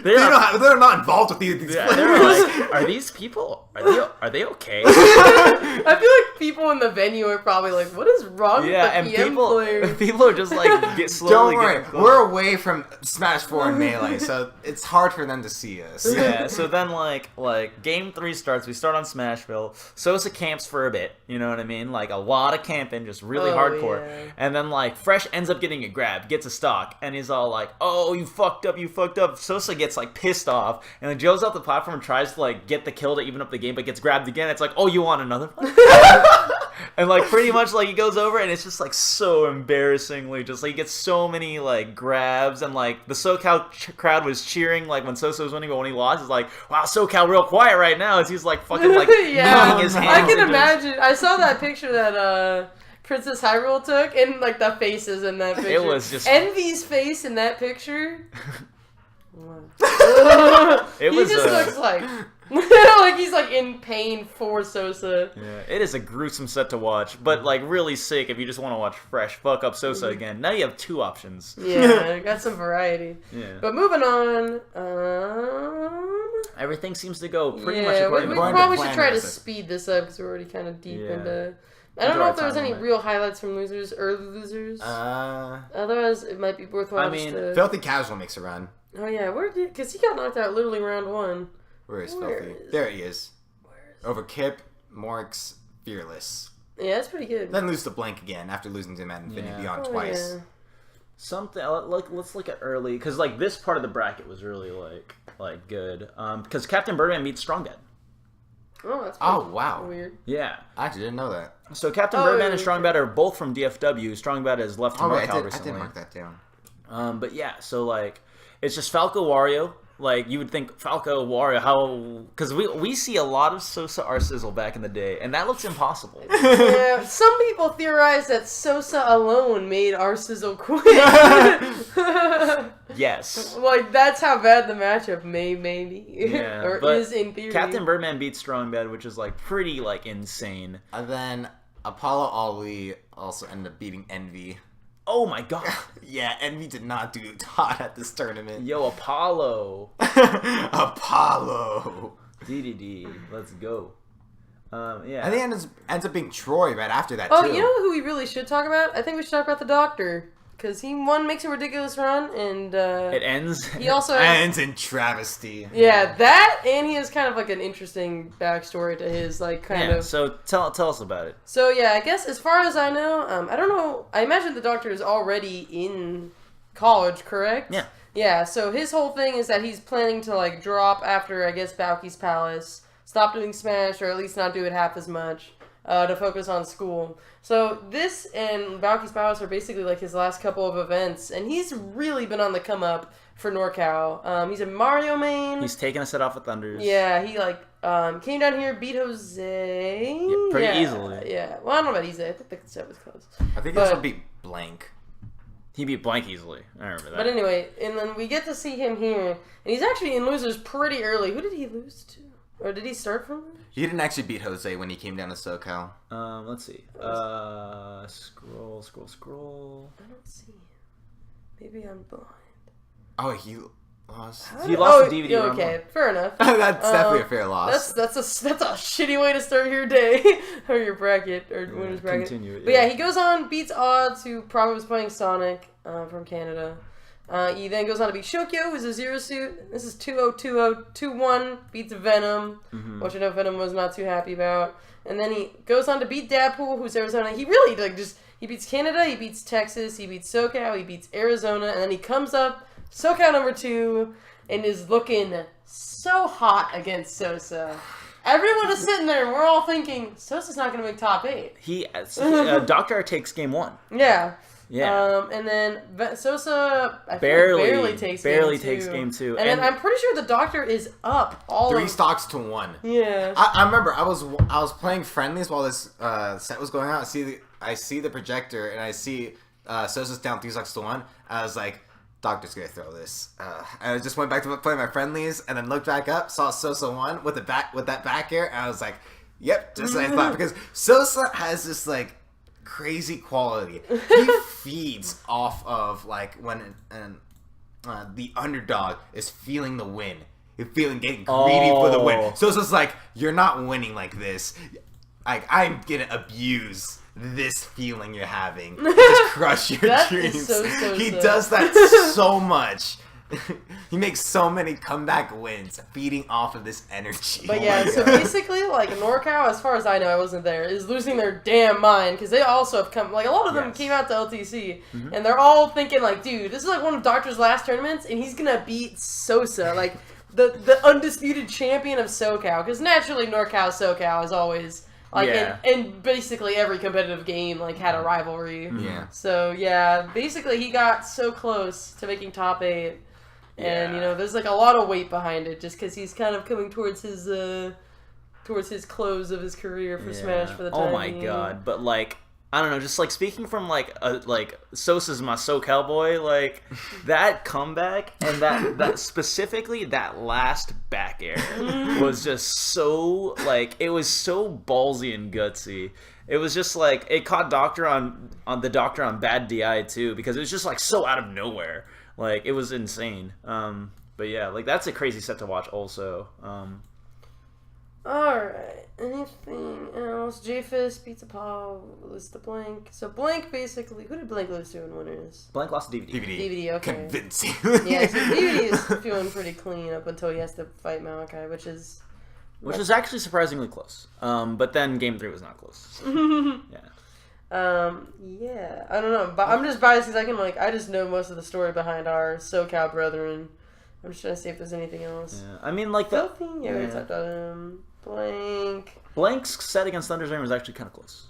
they're not involved with these players.
They're like, are these people? Are they okay?
I feel like people in the venue are probably like, what is wrong with the PM players?
People are just like slowly.
Don't worry, we're away from Smash 4 and Melee, so it's hard for them to see us.
Yeah, so then like game 3 starts, we start on Smashville. Sosa camps for a bit, you know what I mean? Like a lot of camping, just really hardcore.
Yeah.
And then like Fresh ends up getting a grab, gets a stock, and he's all like, oh, you fucked up. Sosa gets like pissed off, and then Joe's off the platform and tries to like get the kill to even up the game, but gets grabbed again. It's like, oh, you want another one? And like pretty much like he goes over, and it's just like so embarrassingly just like he gets so many like grabs, and like the SoCal crowd was cheering like when Sosa was winning, but when he lost, it's like, wow, SoCal real quiet right now as he's like fucking like moving his hands.
I can imagine. I saw that picture that Princess Hyrule took, and like the faces in that picture.
It was just
Envy's face in that picture.
He
just looks like like he's like in pain for Sosa.
Yeah, it is a gruesome set to watch, but like really sick if you just want to watch Fresh fuck up Sosa again. Now you have 2 options.
Yeah, got some variety.
Yeah.
But moving on,
everything seems to go pretty much
we
according to plan.
probably should try to speed this up because we're already kind of deep into. I don't know if there was any real highlights from early losers. Otherwise, it might be worthwhile.
I mean,
Filthy Casual makes a run.
Oh yeah, because he got knocked out literally round 1.
Where is Filthy? There he is. Over Kip, Morix, Fearless.
Yeah, that's pretty good.
Then lose to Blank again after losing to him at Infinity Beyond twice.
Yeah.
Something like let's look at early, because like this part of the bracket was really like good. Because Captain Birdman beats Strong Bad.
Oh, that's
wow.
Weird.
Yeah.
I actually didn't know that.
So Captain Birdman and Strong Bad are both from DFW. Strong Bad has left to NorCal recently.
I did mark that down.
But yeah, so like it's just Falco Wario. Like you would think Falco Wario, because we see a lot of Sosa R Sizzle back in the day, and that looks impossible.
Yeah, some people theorize that Sosa alone made R Sizzle quit.
Yes.
Like that's how bad the matchup may be.
Yeah,
or
but
is in theory.
Captain Birdman beats Strong Bad, which is like pretty like insane.
And then Apollo Ali also ended up beating Envy.
Oh my god.
Yeah, Envy did not do hot at this tournament.
Yo, Apollo.
Apollo.
DDD. Let's go. Yeah.
I think it ends up being Troy right after that,
Oh,
too.
you know who we really should talk about? I think we should talk about the Doctor. Because he, makes a ridiculous run, and
it ends.
He also
ends in travesty.
Yeah, that, and he has kind of like an interesting backstory to his, like, kind of...
So tell us about it.
So, yeah, I guess as far as I know, I don't know, I imagine the Doctor is already in college, correct?
Yeah.
Yeah, so his whole thing is that he's planning to, like, drop after, I guess, Balc's Palace, stop doing Smash, or at least not do it half as much, to focus on school. So this and Balc's Palace are basically, like, his last couple of events, and he's really been on the come-up for NorCal. He's a Mario main.
He's taking a set off with Thunders.
Yeah, he, like, came down here, beat Jose.
Yeah, pretty easily.
Yeah, well, I don't know about Jose. I think the set was close.
I think he also beat Blank.
He beat Blank easily. I remember that.
But anyway, and then we get to see him here, and he's actually in losers pretty early. Who did he lose to? Or did he start from?
He didn't actually beat Jose when he came down to SoCal.
Let's see. Scroll.
I don't see him. Maybe I'm blind.
Oh, loss.
He lost the DVD
yeah,
round
okay,
one.
fair enough.
That's definitely a fair loss.
That's a shitty way to start your day or your bracket or winner's bracket.
Continue it,
But yeah, he goes on, beats Odds, who probably was playing Sonic from Canada. He then goes on to beat Shokyo, who's a Zero Suit. This is 2-0, 2-0, 2-1, beats Venom, which I know Venom was not too happy about. And then he goes on to beat Dadpool, who's Arizona. He really he beats Canada, he beats Texas, he beats SoCal, he beats Arizona, and then he comes up SoCal number 2 and is looking so hot against Sosa. Everyone is sitting there and we're all thinking, Sosa's not going to make top 8.
Dr. takes game 1.
Yeah.
Yeah.
And then Sosa
barely
takes
game 2.
And then I'm pretty sure the Doctor is up
3 stocks to 1.
Yeah.
I remember I was playing friendlies while this set was going on. I see the projector and I see Sosa's down 3 stocks to 1. I was like, Doctor's gonna throw this. And I just went back to play my friendlies and then looked back up, saw Sosa 1 with that back air, and I was like, yep, just like I thought, because Sosa has this like crazy quality. He feeds off of like when the underdog is feeling the win. You're getting greedy for the win. So it's just like, you're not winning like this. Like, I'm gonna abuse this feeling you're having. Just crush your dreams.
Is so
he
sad.
does that so much. He makes so many comeback wins feeding off of this energy.
But yeah, so basically, like, NorCal, as far as I know, I wasn't there, is losing their damn mind, because they also have come, like, a lot of them came out to LTC, and they're all thinking, like, dude, this is, like, one of Doctor's last tournaments, and he's gonna beat Sosa, like, the undisputed champion of SoCal, because naturally NorCal, SoCal is always, like, in basically every competitive game, like, had a rivalry.
Yeah.
So, yeah, basically he got so close to making top 8. And, you know, there's, like, a lot of weight behind it, just because he's kind of coming towards his close of his career for Smash for the time
being. Oh, my God. But, like, I don't know, just, like, speaking from, like, Sosa's my SoCal boy, like, that comeback and that specifically that last back air was just so, like, it was so ballsy and gutsy. It was just, like, it caught Doctor on the Doctor on bad DI, too, because it was just, like, so out of nowhere. Like, it was insane. But yeah, like, that's a crazy set to watch also.
Alright, anything else? J-Fist beats Apollo, loses to Blank. So Blank basically, who did Blank lose to in winners?
Blank lost to DVD.
DVD, okay.
Convincing.
Yeah, so DVD is feeling pretty clean up until he has to fight Malachi, which is
actually surprisingly close. But then Game 3 was not close. So, yeah.
Yeah, I don't know, but I'm just biased because I just know most of the story behind our SoCal brethren. I'm just trying to see if there's anything else.
Yeah, I mean, like
Filthy, we already talked about him. Blank.
Blank's set against Thunder's Reign was actually kind of close.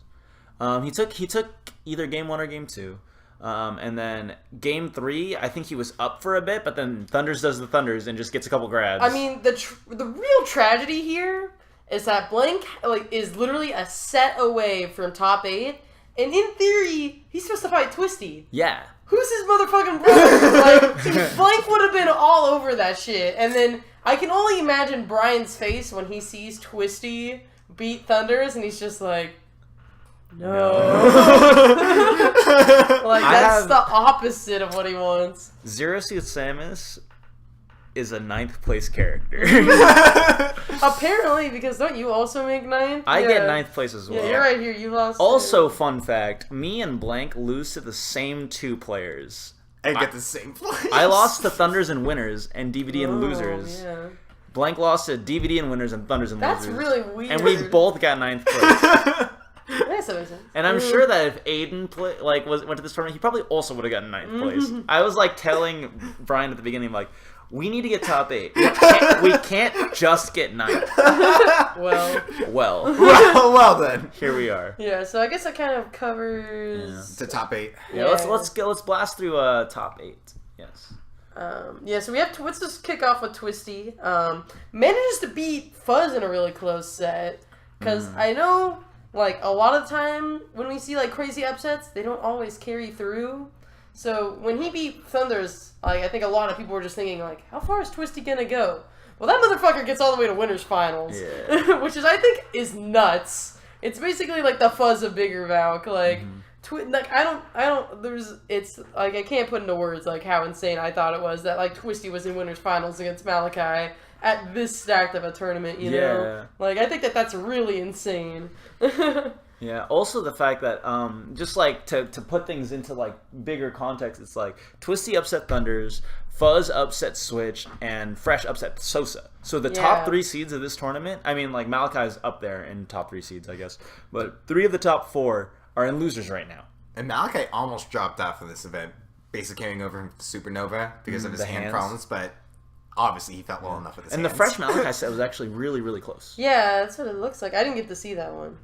He took either Game 1 or Game 2. And then Game 3, I think he was up for a bit, but then Thunders does the Thunders and just gets a couple grabs.
I mean, the real tragedy here is that Blank is literally a set away from top 8. And in theory, he's supposed to fight Twisty.
Yeah.
Who's his motherfucking brother? Like, Blank would have been all over that shit. And then I can only imagine Brian's face when he sees Twisty beat Thunders, and he's just like, no. Like, that's the opposite of what he wants.
Zero Suit Samus is a 9th place character.
Apparently, because don't you also make 9th?
I get 9th place as well.
Yeah, you're right here. You lost.
Also, fun fact, me and Blank lose to the same 2 players.
And get the same place.
I lost to Thunders and Winners and DVD and Losers.
Yeah.
Blank lost to DVD and Winners and Thunders and Losers.
That's really weird.
And we both got 9th place.
That's amazing.
And I'm sure that if Aiden went to this tournament, he probably also would have gotten 9th place. I was like telling Brian at the beginning, like, we need to get top 8. We can't just get 9th. Well then. Here we are.
Yeah, so I guess that kind of covers
the top 8.
Yeah, let's blast through top 8. Yes.
Yeah, so let's just kick off with Twisty. Manages to beat Fuzz in a really close set. Because I know, like, a lot of the time when we see, like, crazy upsets, they don't always carry through. So when he beat Thunders, like, I think a lot of people were just thinking, like, how far is Twisty gonna go? Well, that motherfucker gets all the way to winners finals, which I think is nuts. It's basically like the Fuzz of Bigger Valk. Like, like it's like I can't put into words like how insane I thought it was that like Twisty was in winners finals against Malachi at this stacked of a tournament, you know? Like I think that's really insane.
Yeah. Also, the fact that just like to put things into like bigger context, it's like Twisty upset Thunders, Fuzz upset Switch, and Fresh upset Sosa. So the top 3 seeds of this tournament, I mean, like Malachi's up there in top 3 seeds, I guess, but 3 of the top 4 are in losers right now.
And Malachi almost dropped out for this event, basically carrying over from Supernova because of his hand problems, but obviously he felt well enough with his hands.
And the Fresh Malachi set was actually really, really close.
Yeah, that's what it looks like. I didn't get to see that one.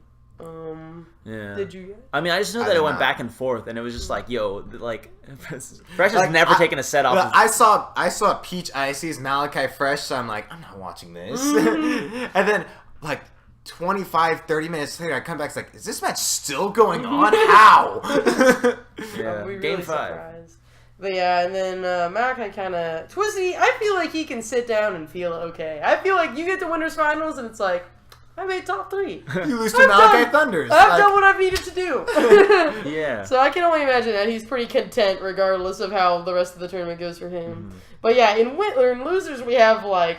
Did you?
I mean, I just know that it went back and forth, and it was just like, yo, like Fresh has never taken a set off.
I saw Peach Icy's Malachi Fresh, so I'm like, I'm not watching this. And then like 25, 30 minutes later, I come back, it's like, is this match still going on? How?
Yeah,
we
game
really
5.
Surprised. But yeah, and then Malachi kind of Twisty. I feel like he can sit down and feel okay. I feel like you get to winners finals, and it's like, I made top 3.
You lose to Malachi Thunders.
I've done what I've needed to do.
Yeah.
So I can only imagine that he's pretty content regardless of how the rest of the tournament goes for him. But yeah, in losers we have like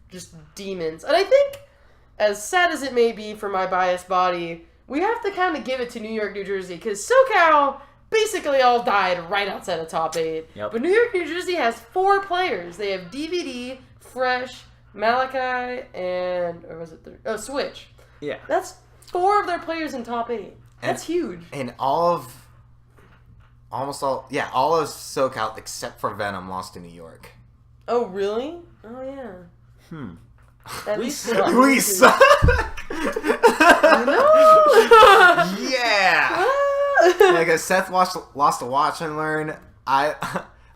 just demons. And I think, as sad as it may be for my biased body, we have to kind of give it to New York, New Jersey, because SoCal basically all died right outside of top 8.
Yep.
But New York, New Jersey has 4 players. They have DVD, Fresh, Malachi, and Switch.
Yeah.
That's 4 of their players in top 8. That's huge.
And all of SoCal except for Venom lost to New York.
Oh, really? Oh, yeah.
We suck.
We suck.
No.
Yeah. Like Seth lost to Watch and Learn. I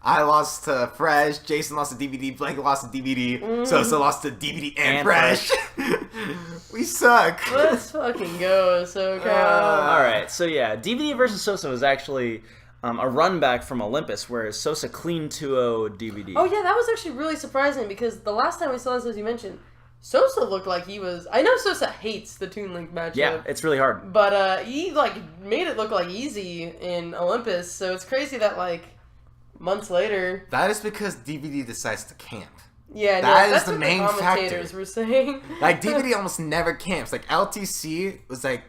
lost to Fresh. Jason lost to DVD. Blake lost to DVD. Sosa lost to DVD and Fresh. We suck.
Let's fucking go, SoCal.
All right. So yeah, DVD versus Sosa was actually a run back from Olympus, where Sosa clean 2-0 DVD.
Oh yeah, that was actually really surprising because the last time we saw this, as you mentioned, Sosa looked like he was. I know Sosa hates the Toon Link matchup.
Yeah, it's really hard.
But he like made it look like easy in Olympus, so it's crazy that like months later.
That is because DVD decides to camp.
Yeah,
that's
the
the main
commentators
factor.
Were saying.
Like DVD almost never camps. Like LTC was like,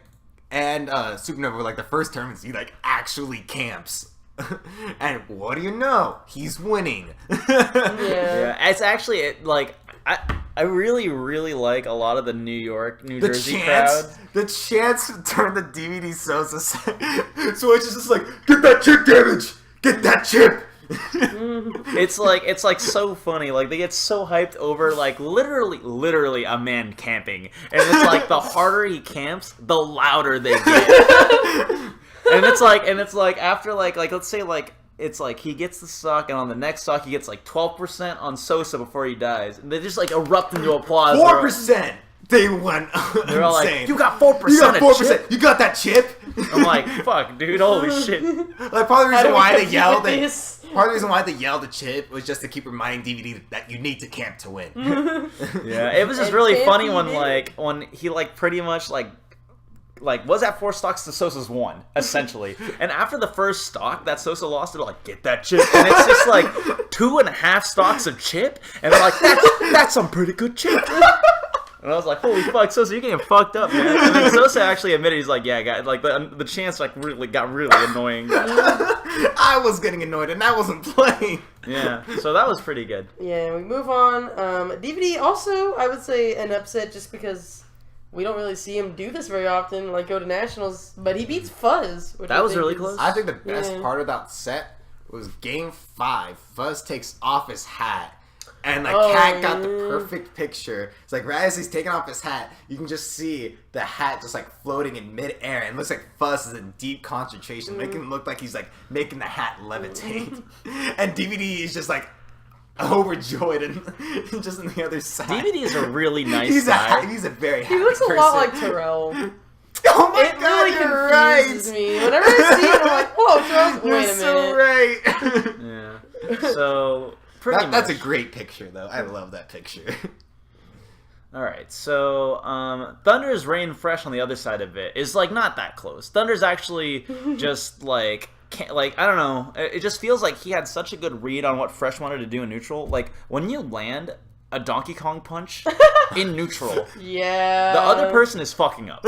and Supernova were like the first tournaments he like actually camps. And what do you know? He's winning.
Yeah, it's actually like I really, really like a lot of the New York, New Jersey crowd.
The chance to turn the DVD Sosa Switch is just like, get that chip damage! Get that chip!
It's like so funny. Like they get so hyped over like literally a man camping, and it's like the harder he camps, the louder they get. and it's like after like let's say like it's like he gets the stock, and on the next stock he gets like 12% on Sosa before he dies, and they just like erupt into applause.
4%. They went.
They're all
insane.
like, "You got 4%.
You got 4%. You got that chip."
I'm like, "Fuck, dude, holy shit!"
Like part of the reason why they yelled.
Part
of the reason why they yelled the chip was just to keep reminding DVD that you need to camp to win.
Yeah, it was just really funny when he like pretty much like was at 4 stocks to Sosa's 1, essentially. And after the first stock that Sosa lost, they're like, get that chip. And it's just like 2.5 stocks of chip. And they're like, that's some pretty good chip. And I was like, holy fuck, Sosa, you're getting fucked up, man. And then Sosa actually admitted, he's like, yeah, guys, like the chance like really got really annoying.
I was getting annoyed and I wasn't playing.
Yeah, so that was pretty good.
Yeah, we move on. DVD also, I would say an upset just because we don't really see him do this very often, like go to nationals, but he beats Fuzz.
That was really close.
I think the best part of that set was game 5. Fuzz takes off his hat. And Cat got the perfect picture. It's like right as he's taking off his hat, you can just see the hat just like floating in midair, and it looks like Fuzz is in deep concentration, making it look like he's like making the hat levitate. And DVD is just like overjoyed and just on the other side.
DVD is a really nice guy.
He's a very happy
He looks a
person.
lot like Terrell.
Oh my
it
god,
really
you're
confuses
right.
me. Whenever I see him, I'm like, whoa, Terrell's wait a minute.
So right.
Yeah. So
That's a great picture, though. I love that picture.
All right, so Thunder's Rain Fresh on the other side of it is like not that close. Thunder's actually just like I don't know. It just feels like he had such a good read on what Fresh wanted to do in neutral. Like when you land a Donkey Kong punch in neutral,
yeah,
the other person is fucking up.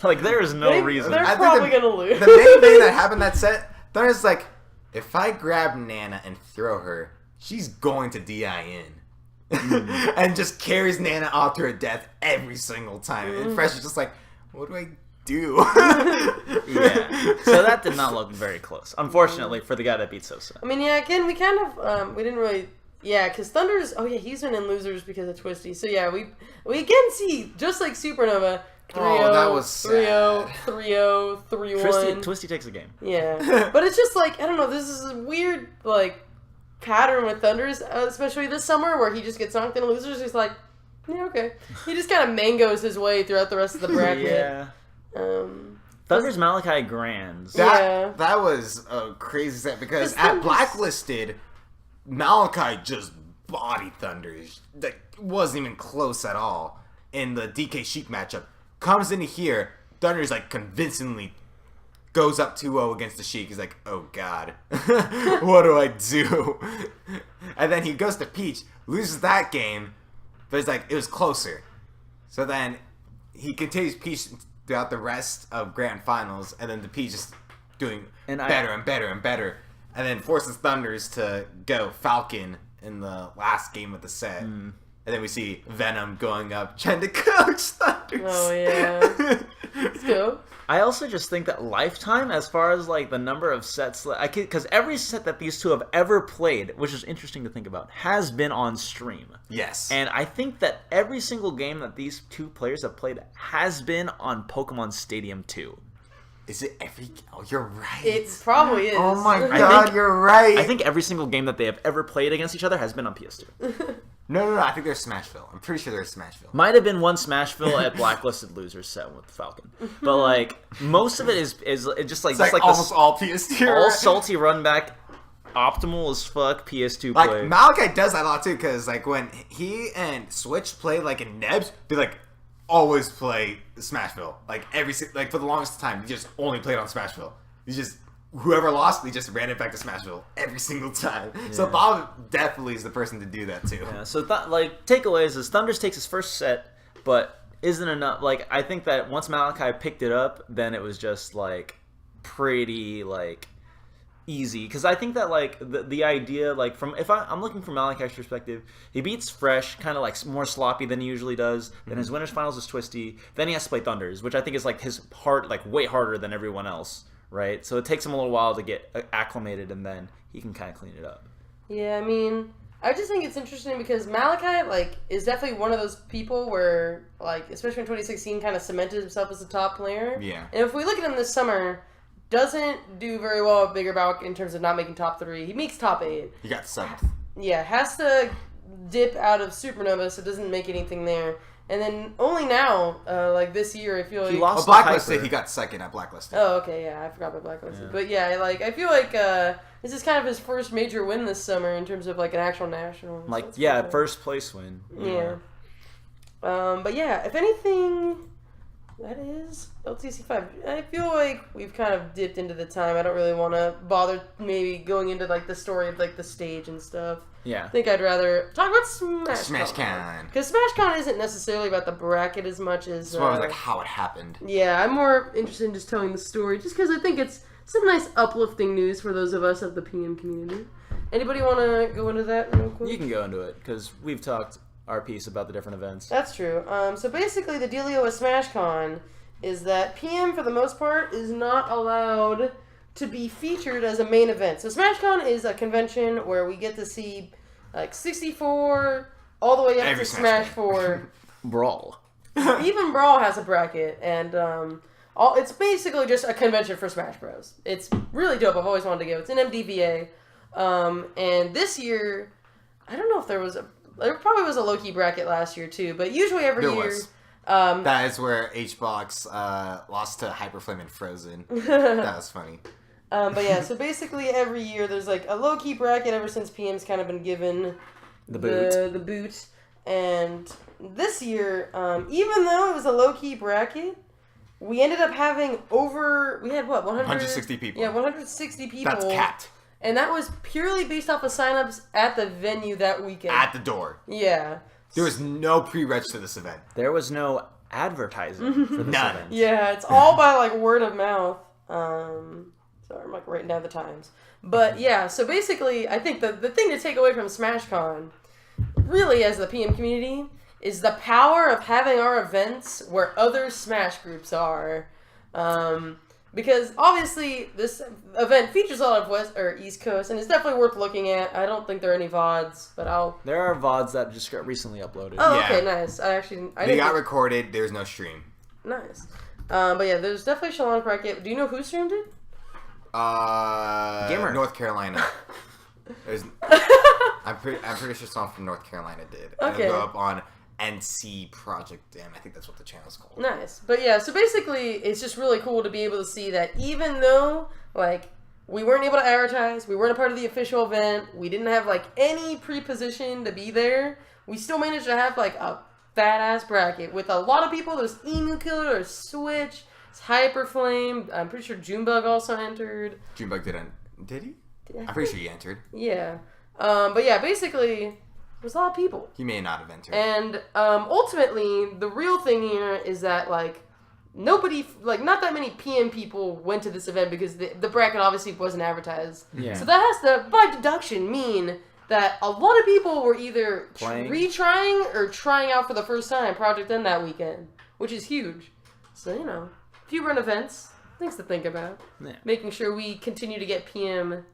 Like there is no reason.
They're probably gonna lose.
The main thing that happened that set, Thunder's like, if I grab Nana and throw her, she's going to DI in. And just carries Nana off to her death every single time. And Fresh is just like, what do I do?
Yeah. So that did not look very close, unfortunately, for the guy that beat Sosa.
I mean, yeah, again, we kind of, we didn't really, yeah, because Thunder's, he's been in losers because of Twisty. So yeah, we again see, just like Supernova, 3-0,
that was
3-0, 3-0, 3-1.
Twisty takes the game.
Yeah. But it's just like, I don't know, this is a weird, like, pattern with Thunders, especially this summer, where he just gets knocked in losers. He's like, yeah, okay. He just kind of mangoes his way throughout the rest of the bracket.
Yeah. Thunder's Malachi Grands.
That was a crazy set because at Blacklisted, Malachi just body Thunders. Like, wasn't even close at all in the DK Sheik matchup. Comes into here, Thunder's like convincingly goes up 2-0 against the Sheik. He's like, oh god, what do I do? And then he goes to Peach, loses that game, but it's like, it was closer. So then he continues Peach throughout the rest of Grand Finals, and then the Peach just doing better and better and better, and then forces Thunders to go Falcon in the last game of the set. And then we see Venom going up, trying to coach Thunders.
Oh, yeah. Let's go.
I also just think that Lifetime, as far as like the number of sets, because every set that these two have ever played, which is interesting to think about, has been on stream.
Yes.
And I think that every single game that these two players have played has been on Pokemon Stadium 2.
Is it every... Oh, you're right.
It probably is.
Oh my god, you're right.
I think every single game that they have ever played against each other has been on PS2.
No, I think they're Smashville. I'm pretty sure they're Smashville.
Might have been one Smashville at Blacklisted Losers set with Falcon. But, like, most of it is just like...
It's like almost all PS2.
All salty run back, optimal as fuck PS2
like,
play.
Malachi does that a lot, too, because, like, when he and Switch play, like, in Nebs, they, like, always play Smashville. Like, for the longest time, they just only played on Smashville. Whoever lost, they just ran it back to Smashville every single time. Yeah. So Bob definitely is the person to do that too.
Yeah. So takeaways is Thunders takes his first set, but isn't enough. Like I think that once Malachi picked it up, then it was just like pretty like easy. Because I think that like the idea like from I'm looking from Malachi's perspective, he beats Fresh kind of like more sloppy than he usually does. Then his winners finals is Twisty. Then he has to play Thunders, which I think is like his way harder than everyone else. Right, so it takes him a little while to get acclimated, and then he can kind of clean it up.
Yeah, I mean, I just think it's interesting because Malachi, like, is definitely one of those people where, like, especially in 2016, kind of cemented himself as a top player.
Yeah.
And if we look at him this summer, doesn't do very well at Bigger Balc in terms of not making top 3. He makes top 8.
He got 7th.
Yeah, has to dip out of Supernova, so doesn't make anything there. And then only now, like this year, I feel like...
He lost
Blacklisted, he got 2nd at Blacklisted.
Oh, okay, yeah, I forgot about Blacklisted. Yeah. But yeah, like, I feel like this is kind of his first major win this summer in terms of, like, an actual national.
Like, so yeah, first place win.
Yeah. But yeah, if anything, that is LTC 5. I feel like we've kind of dipped into the time. I don't really want to bother maybe going into, like, the story of, like, the stage and stuff.
Yeah.
I think I'd rather talk about Smashcon.
Smashcon.
Because Smashcon isn't necessarily about the bracket as much as...
It's more like how it happened.
Yeah, I'm more interested in just telling the story, just because I think it's some nice uplifting news for those of us of the PM community. Anybody want to go into that real quick?
You can go into it, because we've talked our piece about the different events.
That's true. So basically, the dealio with SmashCon is that PM, for the most part, is not allowed to be featured as a main event. So SmashCon is a convention where we get to see like 64 all the way up to Smash 4.
Brawl.
Even Brawl has a bracket, and it's basically just a convention for Smash Bros. It's really dope. I've always wanted to go. It's in MDVA. And this year, I don't know if there probably was a low-key bracket last year too, but usually every year...
Was. That is where H-Box lost to Hyperflame and Frozen. That was funny.
But yeah, so basically every year there's like a low-key bracket ever since PM's kind of been given the boot. And this year, even though it was a low-key bracket, we ended up having we had what,
160 people.
Yeah, 160 people.
That's capped.
And that was purely based off of signups at the venue that weekend.
At the door.
Yeah.
There was no pre-reg to this event.
There was no advertising for this
None.
event.
Yeah, it's all by like word of mouth. So I'm like writing down the times. But yeah, so basically, I think the thing to take away from Smashcon, really as the PM community, is the power of having our events where other Smash groups are. Because obviously this event features a lot of West or East Coast, and it's definitely worth looking at. I don't think there are any VODs, but
There are VODs that just got recently uploaded.
Oh,
Yeah.
okay, nice.
They got recorded. There's no stream.
Nice. But yeah, there's definitely Shalon bracket. Do you know who streamed it?
Gamer.
North Carolina. I'm pretty sure someone from North Carolina did.
Okay.
It'll go up on NC Project Damn. I think that's what the channel's called.
Nice. But yeah, so basically, it's just really cool to be able to see that even though, like, we weren't able to advertise, we weren't a part of the official event, we didn't have, like, any pre-position to be there, we still managed to have, like, a fat-ass bracket with a lot of people. There's Emu Killer, there's Switch, there's Hyperflame, I'm pretty sure Junebug also entered.
Junebug didn't. Did he? I'm pretty sure he entered.
Yeah. But yeah, basically, there's a lot of people.
He may not have entered.
And ultimately, the real thing here is that, like, nobody, like, not that many PM people went to this event because the bracket obviously wasn't advertised.
Yeah.
So that has to, by deduction, mean that a lot of people were either retrying or trying out for the first time Project M that weekend, which is huge. So, you know, if you run events, things to think about.
Yeah.
Making sure we continue to get PM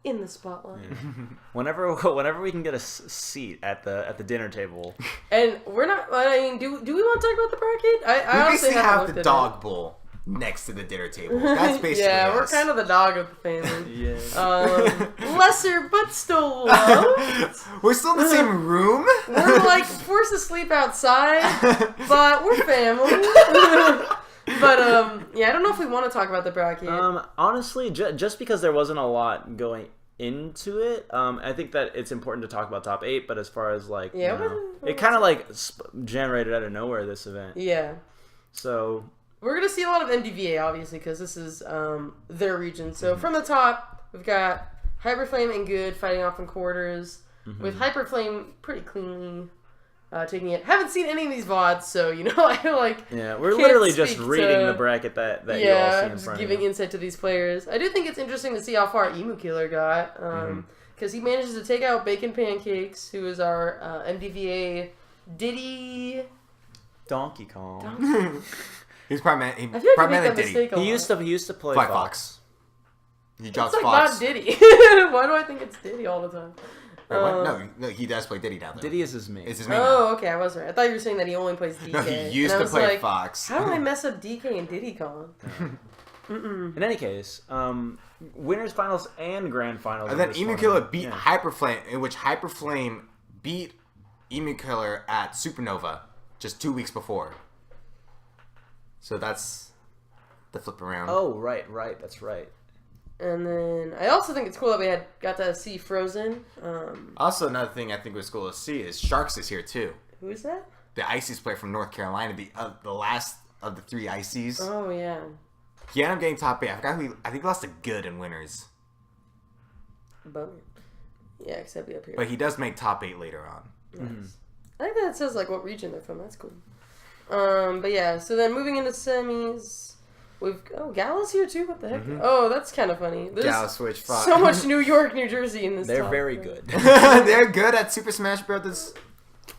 in the spotlight.
Yeah. Whenever we can get a seat at the dinner table.
And we're not, I mean, do we want to talk about the bracket? I
we
honestly
basically
haven't
have
looked
the
at
dog bowl next to the dinner table. That's basically
yeah,
us.
we're kind of the dog of the family.
Yeah.
Lesser, but still loved.
We're still in the same room.
We're like forced to sleep outside, but we're family. But yeah, I don't know if we want to talk about the bracket.
Honestly, just because there wasn't a lot going into it, I think that it's important to talk about top 8. But as far as like,
Yeah,
it kind of like generated out of nowhere this event.
Yeah.
So
We're going to see a lot of MDVA, obviously, because this is their region. So from the top, we've got Hyperflame and Good fighting off in quarters, with Hyperflame pretty cleanly taking it. Haven't seen any of these VODs, so, you know, I feel like...
yeah, we're
can't
literally just
speak
reading
to-
the bracket that you all see in
just
front
giving
of you.
insight to these players. I do think it's interesting to see how far Emu Killer got, because he manages to take out Bacon Pancakes, who is our MDVA Diddy...
Donkey Kong.
He's probably
I feel like I
probably
make that
Diddy.
mistake a lot.
He used to play
Fly
Fox.
He
It's
drops
like
Fox.
not Diddy. Why do I think it's Diddy all the time?
Wait, what? No, he does play Diddy now. Though.
Diddy is his main.
Is his main
Oh, okay, I was right. I thought you were saying that he only plays DK.
now. No, he used
and I
to
was
play
like,
Fox.
How do I mess up DK and Diddy Kong?
In any case, winners finals and grand finals.
And
of
then
this
Emu Killer
tournament.
beat
Yeah.
Hyperflame, in which Hyperflame beat Emu Killer at Supernova just 2 weeks before. So that's the flip around.
Oh, right, that's right.
And then I also think it's cool that we got to see Frozen.
Also, another thing I think was cool to see is Sharks is here too.
Who is that?
The Ices player from North Carolina, the last of the 3 Ices.
Oh yeah.
He ended up getting top 8. I forgot who. I think he lost to Good in winners,
Bummer. Yeah, except be up here.
but he does make top 8 later on.
Nice. I think that says like what region they're from. That's cool. But yeah, so then moving into semis, Gallow's here too. What the heck? Oh, that's kind of funny. There's
Gal Switch Fox.
so much New York, New Jersey in this.
They're
top.
very good.
They're good at Super Smash Brothers.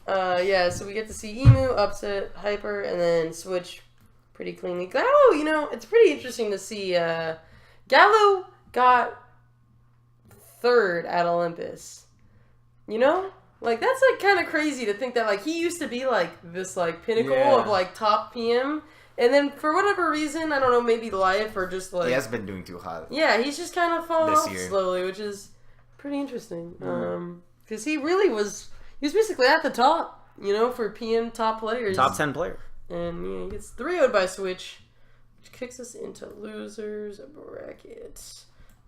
Yeah, so we get to see Emu upset Hyper and then Switch pretty cleanly. Gallo, you know, it's pretty interesting to see. Gallo got 3rd at Olympus. You know? Like, that's, like, kind of crazy to think that, like, he used to be, like, this, like, pinnacle
Yeah.
of, like, top PM. And then, for whatever reason, I don't know, maybe life or just, like...
He hasn't been doing too hot.
Yeah, he's just kind of falling
This
off
year.
slowly, which is pretty interesting. Because he really was... He was basically at the top, you know, for PM top players.
Top 10 player.
And, you know, he gets 3-0'd by Switch, which kicks us into losers bracket.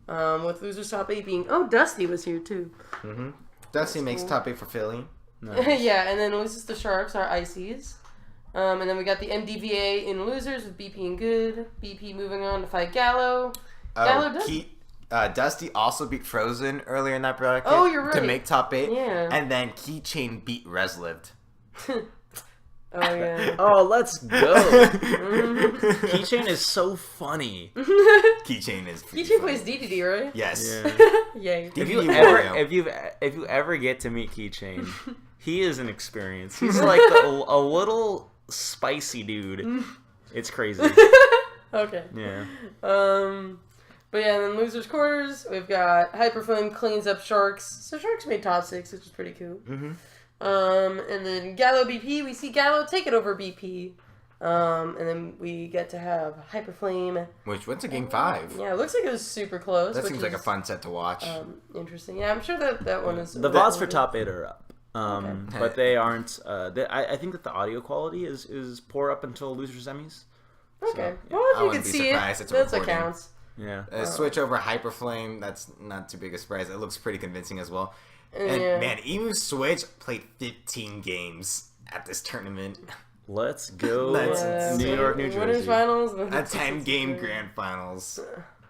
With losers top 8 being... Oh, Dusty was here, too.
Dusty makes
cool.
top 8 for Philly.
Nice.
Yeah, and then loses to Sharks, our Ices. And then we got the MDVA in losers with BP and Good. BP moving on to fight Gallo. Gallo
Dusty also beat Frozen earlier in that bracket.
Oh, you're right.
To make top 8.
Yeah.
And then Keychain beat Reslived.
Oh, yeah.
Oh, let's go. Keychain is so funny.
Keychain is pretty
Keychain
funny.
plays DDD, right?
Yes.
Yay.
If you ever get to meet Keychain, he is an experience. He's like a little spicy dude. It's crazy.
Okay.
Yeah.
But yeah, and then losers quarters, we've got Hyperflame cleans up Sharks. So Sharks made top 6, which is pretty cool.
Mm-hmm.
And then Gallo BP, we see Gallo take it over BP. And then we get to have Hyperflame.
Which went to game 5.
Yeah, it looks like it was super close.
That seems like a fun set to watch.
Interesting. Yeah, I'm sure that one is...
The VODs for top 8 are up.
Okay.
But they aren't... I think that the audio quality is poor up until loser semis.
Okay.
So, yeah.
Well, if
I
you
wouldn't
can
be
see
surprised.
it,
It's a
that's what
recording.
counts.
Yeah.
Switch over Hyperflame, that's not too big a surprise. It looks pretty convincing as well. And
Yeah.
man, Emu Switch played 15 games at this tournament.
Let's go.
That's
New York, New
Winners
Jersey.
finals.
A 10-game grand finals.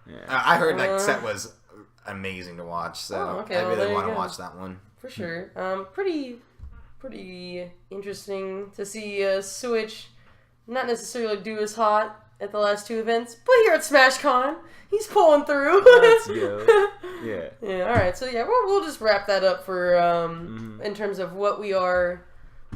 Yeah.
I heard set was amazing to watch, so
Oh, okay,
I
well,
really
there
want
you
to
go.
watch that one.
For sure. Pretty interesting to see Switch not necessarily do as hot at the last 2 events, but here at Smashcon, he's pulling through.
Let's go. Yeah.
Yeah, alright, so yeah, we'll just wrap that up for, in terms of what we are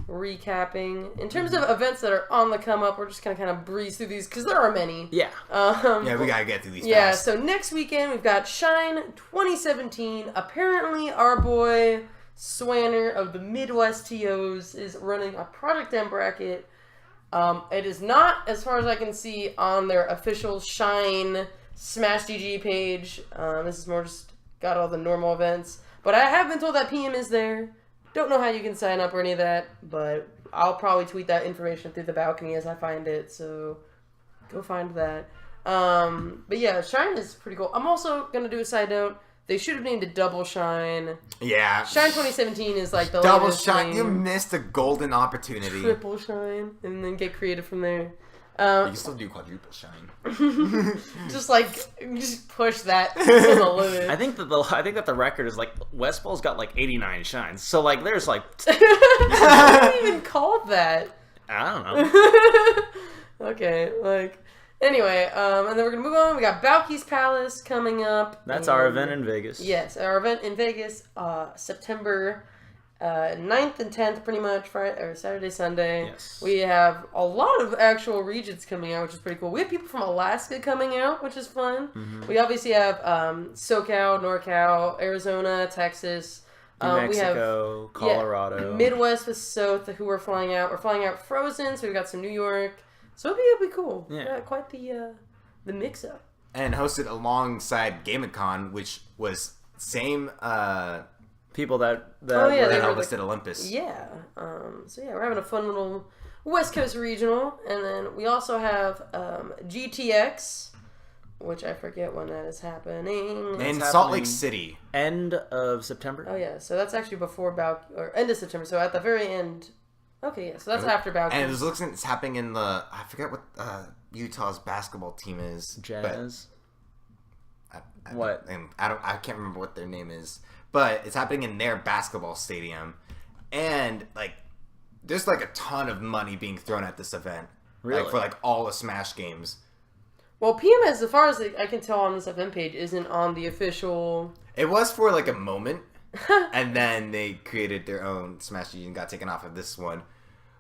recapping. In terms of events that are on the come up, we're just gonna kind of breeze through these, because there are many.
Yeah.
Yeah, we gotta get through these
Yeah,
fast.
so next weekend we've got Shine 2017. Apparently our boy Swanner of the Midwest TOs is running a Project M bracket. It is not, as far as I can see, on their official Shine Smash GG page. This is more just got all the normal events. But I have been told that PM is there. Don't know how you can sign up or any of that, but I'll probably tweet that information through the balcony as I find it, so go find that. But yeah, Shine is pretty cool. I'm also going to do a side note. They should have named it Double Shine.
Yeah.
Shine 2017 is like the
Double
latest
Shine.
name.
You missed a golden opportunity.
Triple Shine, and then get creative from there.
You can still do quadruple shine.
just push that to the limit.
I think that the record is like Westball's got like 89 shines. So like there's like
I don't even called that.
I don't know.
Okay, like anyway, and then we're gonna move on. We got Balc's Palace coming up.
That's
and-
our event in Vegas.
Yes, our event in Vegas, September 9th and 10th, pretty much, Friday or Saturday, Sunday.
Yes.
We have a lot of actual regions coming out, which is pretty cool. We have people from Alaska coming out, which is fun.
Mm-hmm.
We obviously have SoCal, NorCal, Arizona, Texas.
New Mexico,
we have
Colorado.
Midwest with South, who we're flying out. We're flying out Frozen, so we've got some New York. So it'll be cool.
Yeah.
Quite the mix-up.
And hosted alongside GameCon, which was same
People that
Oh, yeah,
were-
they
that
were
held
like-
us at Olympus.
Yeah. So yeah, we're having a fun little West Coast regional, and then we also have GTX, which I forget when that is happening.
In
It's
Salt
happening-
Lake City.
end of September.
Oh yeah, so that's actually before Balc or end of September. So at the very end. Okay, yeah. So that's after Balc.
And it looks like it's happening in the... I forget what Utah's basketball team is.
Jazz.
But
What?
I can't remember what their name is. But it's happening in their basketball stadium. And, like, there's, like, a ton of money being thrown at this event.
Really?
Like, for, like, all the Smash games.
Well, PMS, as far as I can tell on this event page, isn't on the official.
It was for, like, a moment. And then they created their own Smash GG and got taken off of this one.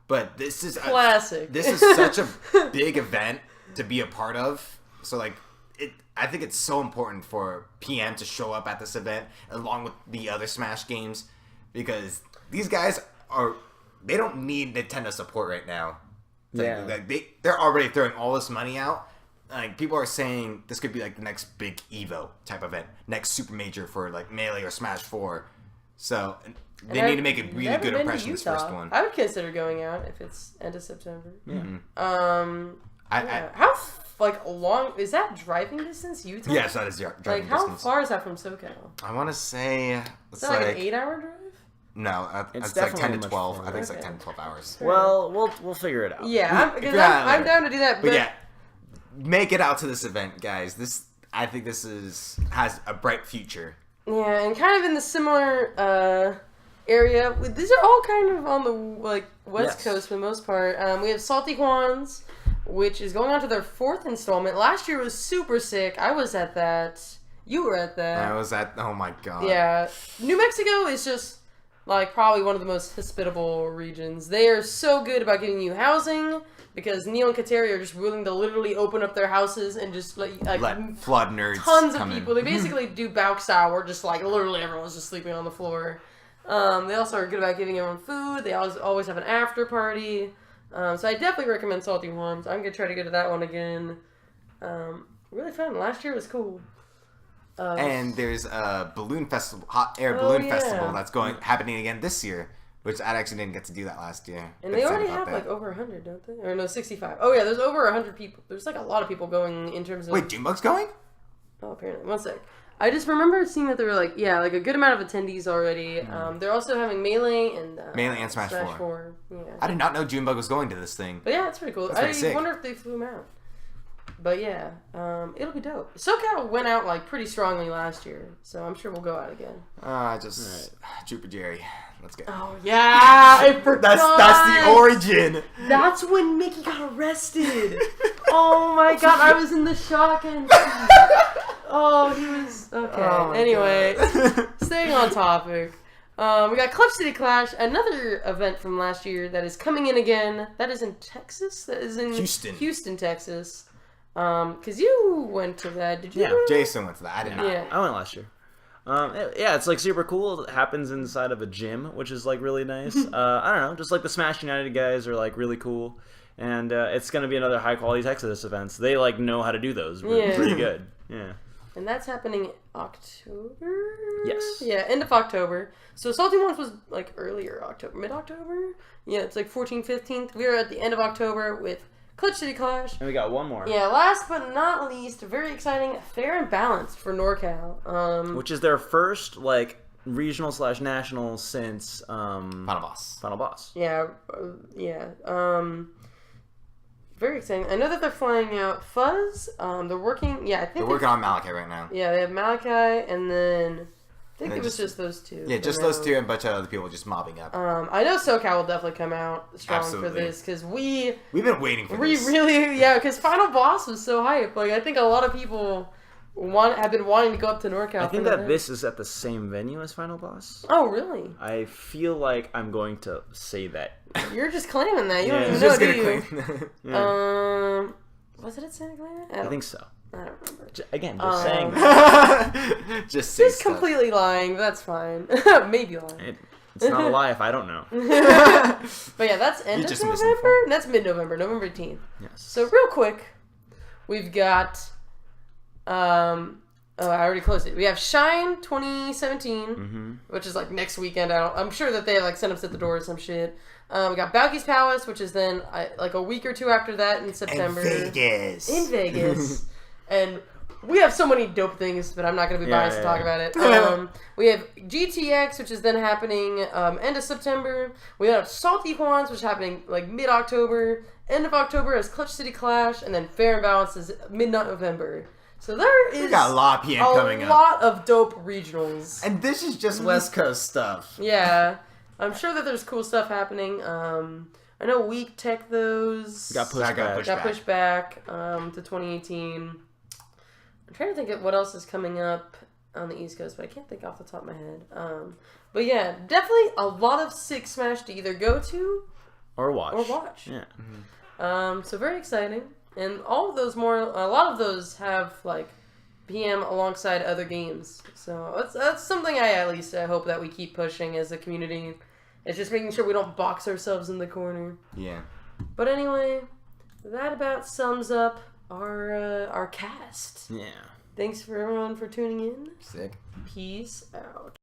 But this is...
Classic.
This is such a big event to be a part of. So, like, I think it's so important for PM to show up at this event along with the other Smash games because these guys they don't need Nintendo support right now.
Yeah.
Like they're already throwing all this money out. Like people are saying this could be like the next big Evo type event, next super major for like Melee or Smash 4. So they need to make a really
Never
good
been to
impression this first
Utah.
one.
I would consider going out if it's end of September.
Yeah.
Yeah. How long is that driving distance? Utah?
Yes, that is driving
Like how
distance.
far is that from SoCal?
I want to say
Is that like an 8-hour drive?
No,
It's
it's like 10
definitely
to
much
12.
fun.
I think it's like
Okay.
10 to 12 hours.
Well, we'll figure it out.
Yeah,
Figure
because
it out
I'm
later.
down to do that.
But yeah, make it out to this event, guys. I think this has a bright future.
Yeah, and kind of in the similar area. These are all kind of on the west
Yes.
coast for the most part. We have Salty Juans, which is going on to their 4th installment. Last year was super sick. I was at that. You were at that.
I was at. Oh my god.
Yeah, New Mexico is just like probably one of the most hospitable regions. They are so good about giving you housing because Neil and Kateri are just willing to literally open up their houses and just let
flood nerds.
tons of
come in.
people. They basically do Balc style, where just like literally everyone's just sleeping on the floor. They also are good about giving everyone food. They always have an after party. So I definitely recommend Salty Juans. I'm gonna try to go to that one again. Really fun. Last year was cool.
And there's a balloon festival, hot air
Oh,
balloon
yeah.
festival that's happening again this year, which I actually didn't get to do that last year.
And they already have like over 100, don't they? Or no, 65. Oh yeah, there's over 100 people. There's like a lot of people going in terms of.
Wait, Junebug's going?
Oh, apparently. One sec. I just remember seeing that there were like a good amount of attendees already. They're also having Melee and
Smash
4. Yeah.
I did not know Junebug was going to this thing.
But yeah, it's pretty cool.
That's pretty sick.
Wonder if they flew him out. But yeah, it'll be dope. SoCal went out like pretty strongly last year, so I'm sure we'll go out again.
Trooper Jerry. Let's go.
Oh yeah, I forgot.
That's the origin.
That's when Mickey got arrested. Oh my god, I was in the shock and. Oh, he was okay.
Oh my
anyway,
God.
staying on topic. We got Clutch City Clash, another event from last year that is coming in again. That is in Texas. That is in Houston, Texas. Cause you went to that, did you?
Yeah,
go?
Jason went to that. I did not.
Yeah.
I went last year. Yeah, it's like super cool. It happens inside of a gym, which is like really nice. I don't know, just like the Smash United guys are like really cool, and it's gonna be another high quality Texas events. They like know how to do those pretty good. Yeah.
And that's happening October?
Yes.
Yeah, end of October. So Salty Ones was like earlier October, mid-October? Yeah, it's like 14th, 15th. We were at the end of October with Clutch City Clash.
And we got one more.
Yeah, last but not least, very exciting, Fair and Balanced for NorCal.
Which is their first like regional / national since
Final Boss.
Final Boss.
Yeah, yeah. Very exciting. I know that they're flying out Fuzz. They're working. Yeah, I think
They're working on Malachi right now.
Yeah, they have Malachi, and then I think it was just those two.
Yeah, just those two and a bunch of other people just mobbing up.
I know SoCal will definitely come out strong
Absolutely.
for this because we've
been waiting for this.
because Final Boss was so hype. Like I think a lot of people have been wanting to go up to NorCal.
I think that this is at the same venue as Final Boss.
Oh really?
I feel like I'm going to say that.
You're just claiming that. You don't
Yeah.
even
Just
know,
gonna
do you?
claim.
Yeah.
Was it at Santa Clara?
I think so.
I don't remember.
Again, just saying that.
Just say
Just
stuff.
completely lying. That's fine. Maybe lying.
It's not a lie if I don't know.
But yeah, that's end
You're
of
just
November.
misinformed.
That's mid-November, November 18th.
Yes.
So real quick, we've got oh, I already closed it. We have Shine 2017, which is like next weekend. I'm sure that they like sent us at the door or some shit. We got Balc's Palace, which is then like a week or two after that in September.
In Vegas.
And we have so many dope things, but I'm not going to be biased to talk about it. We have GTX, which is then happening end of September. We have Salty Juans, which is happening like mid-October. End of October is Clutch City Clash, and then Fair and Balance is mid-November. So there is
We got a lot of PM coming
a
up.
lot of dope regionals.
And this is just West Coast stuff.
Yeah. I'm sure that there's cool stuff happening. I know Week Tech those
Got pushed
back to 2018. I'm trying to think of what else is coming up on the East Coast, but I can't think off the top of my head. But yeah, definitely a lot of sick Smash to either go to
Or watch. Yeah.
So very exciting. And all of those a lot of those have like PM alongside other games. So that's something I at least hope that we keep pushing as a community. It's just making sure we don't box ourselves in the corner.
Yeah.
But anyway, that about sums up our cast.
Yeah.
Thanks for everyone for tuning in.
Sick.
Peace out.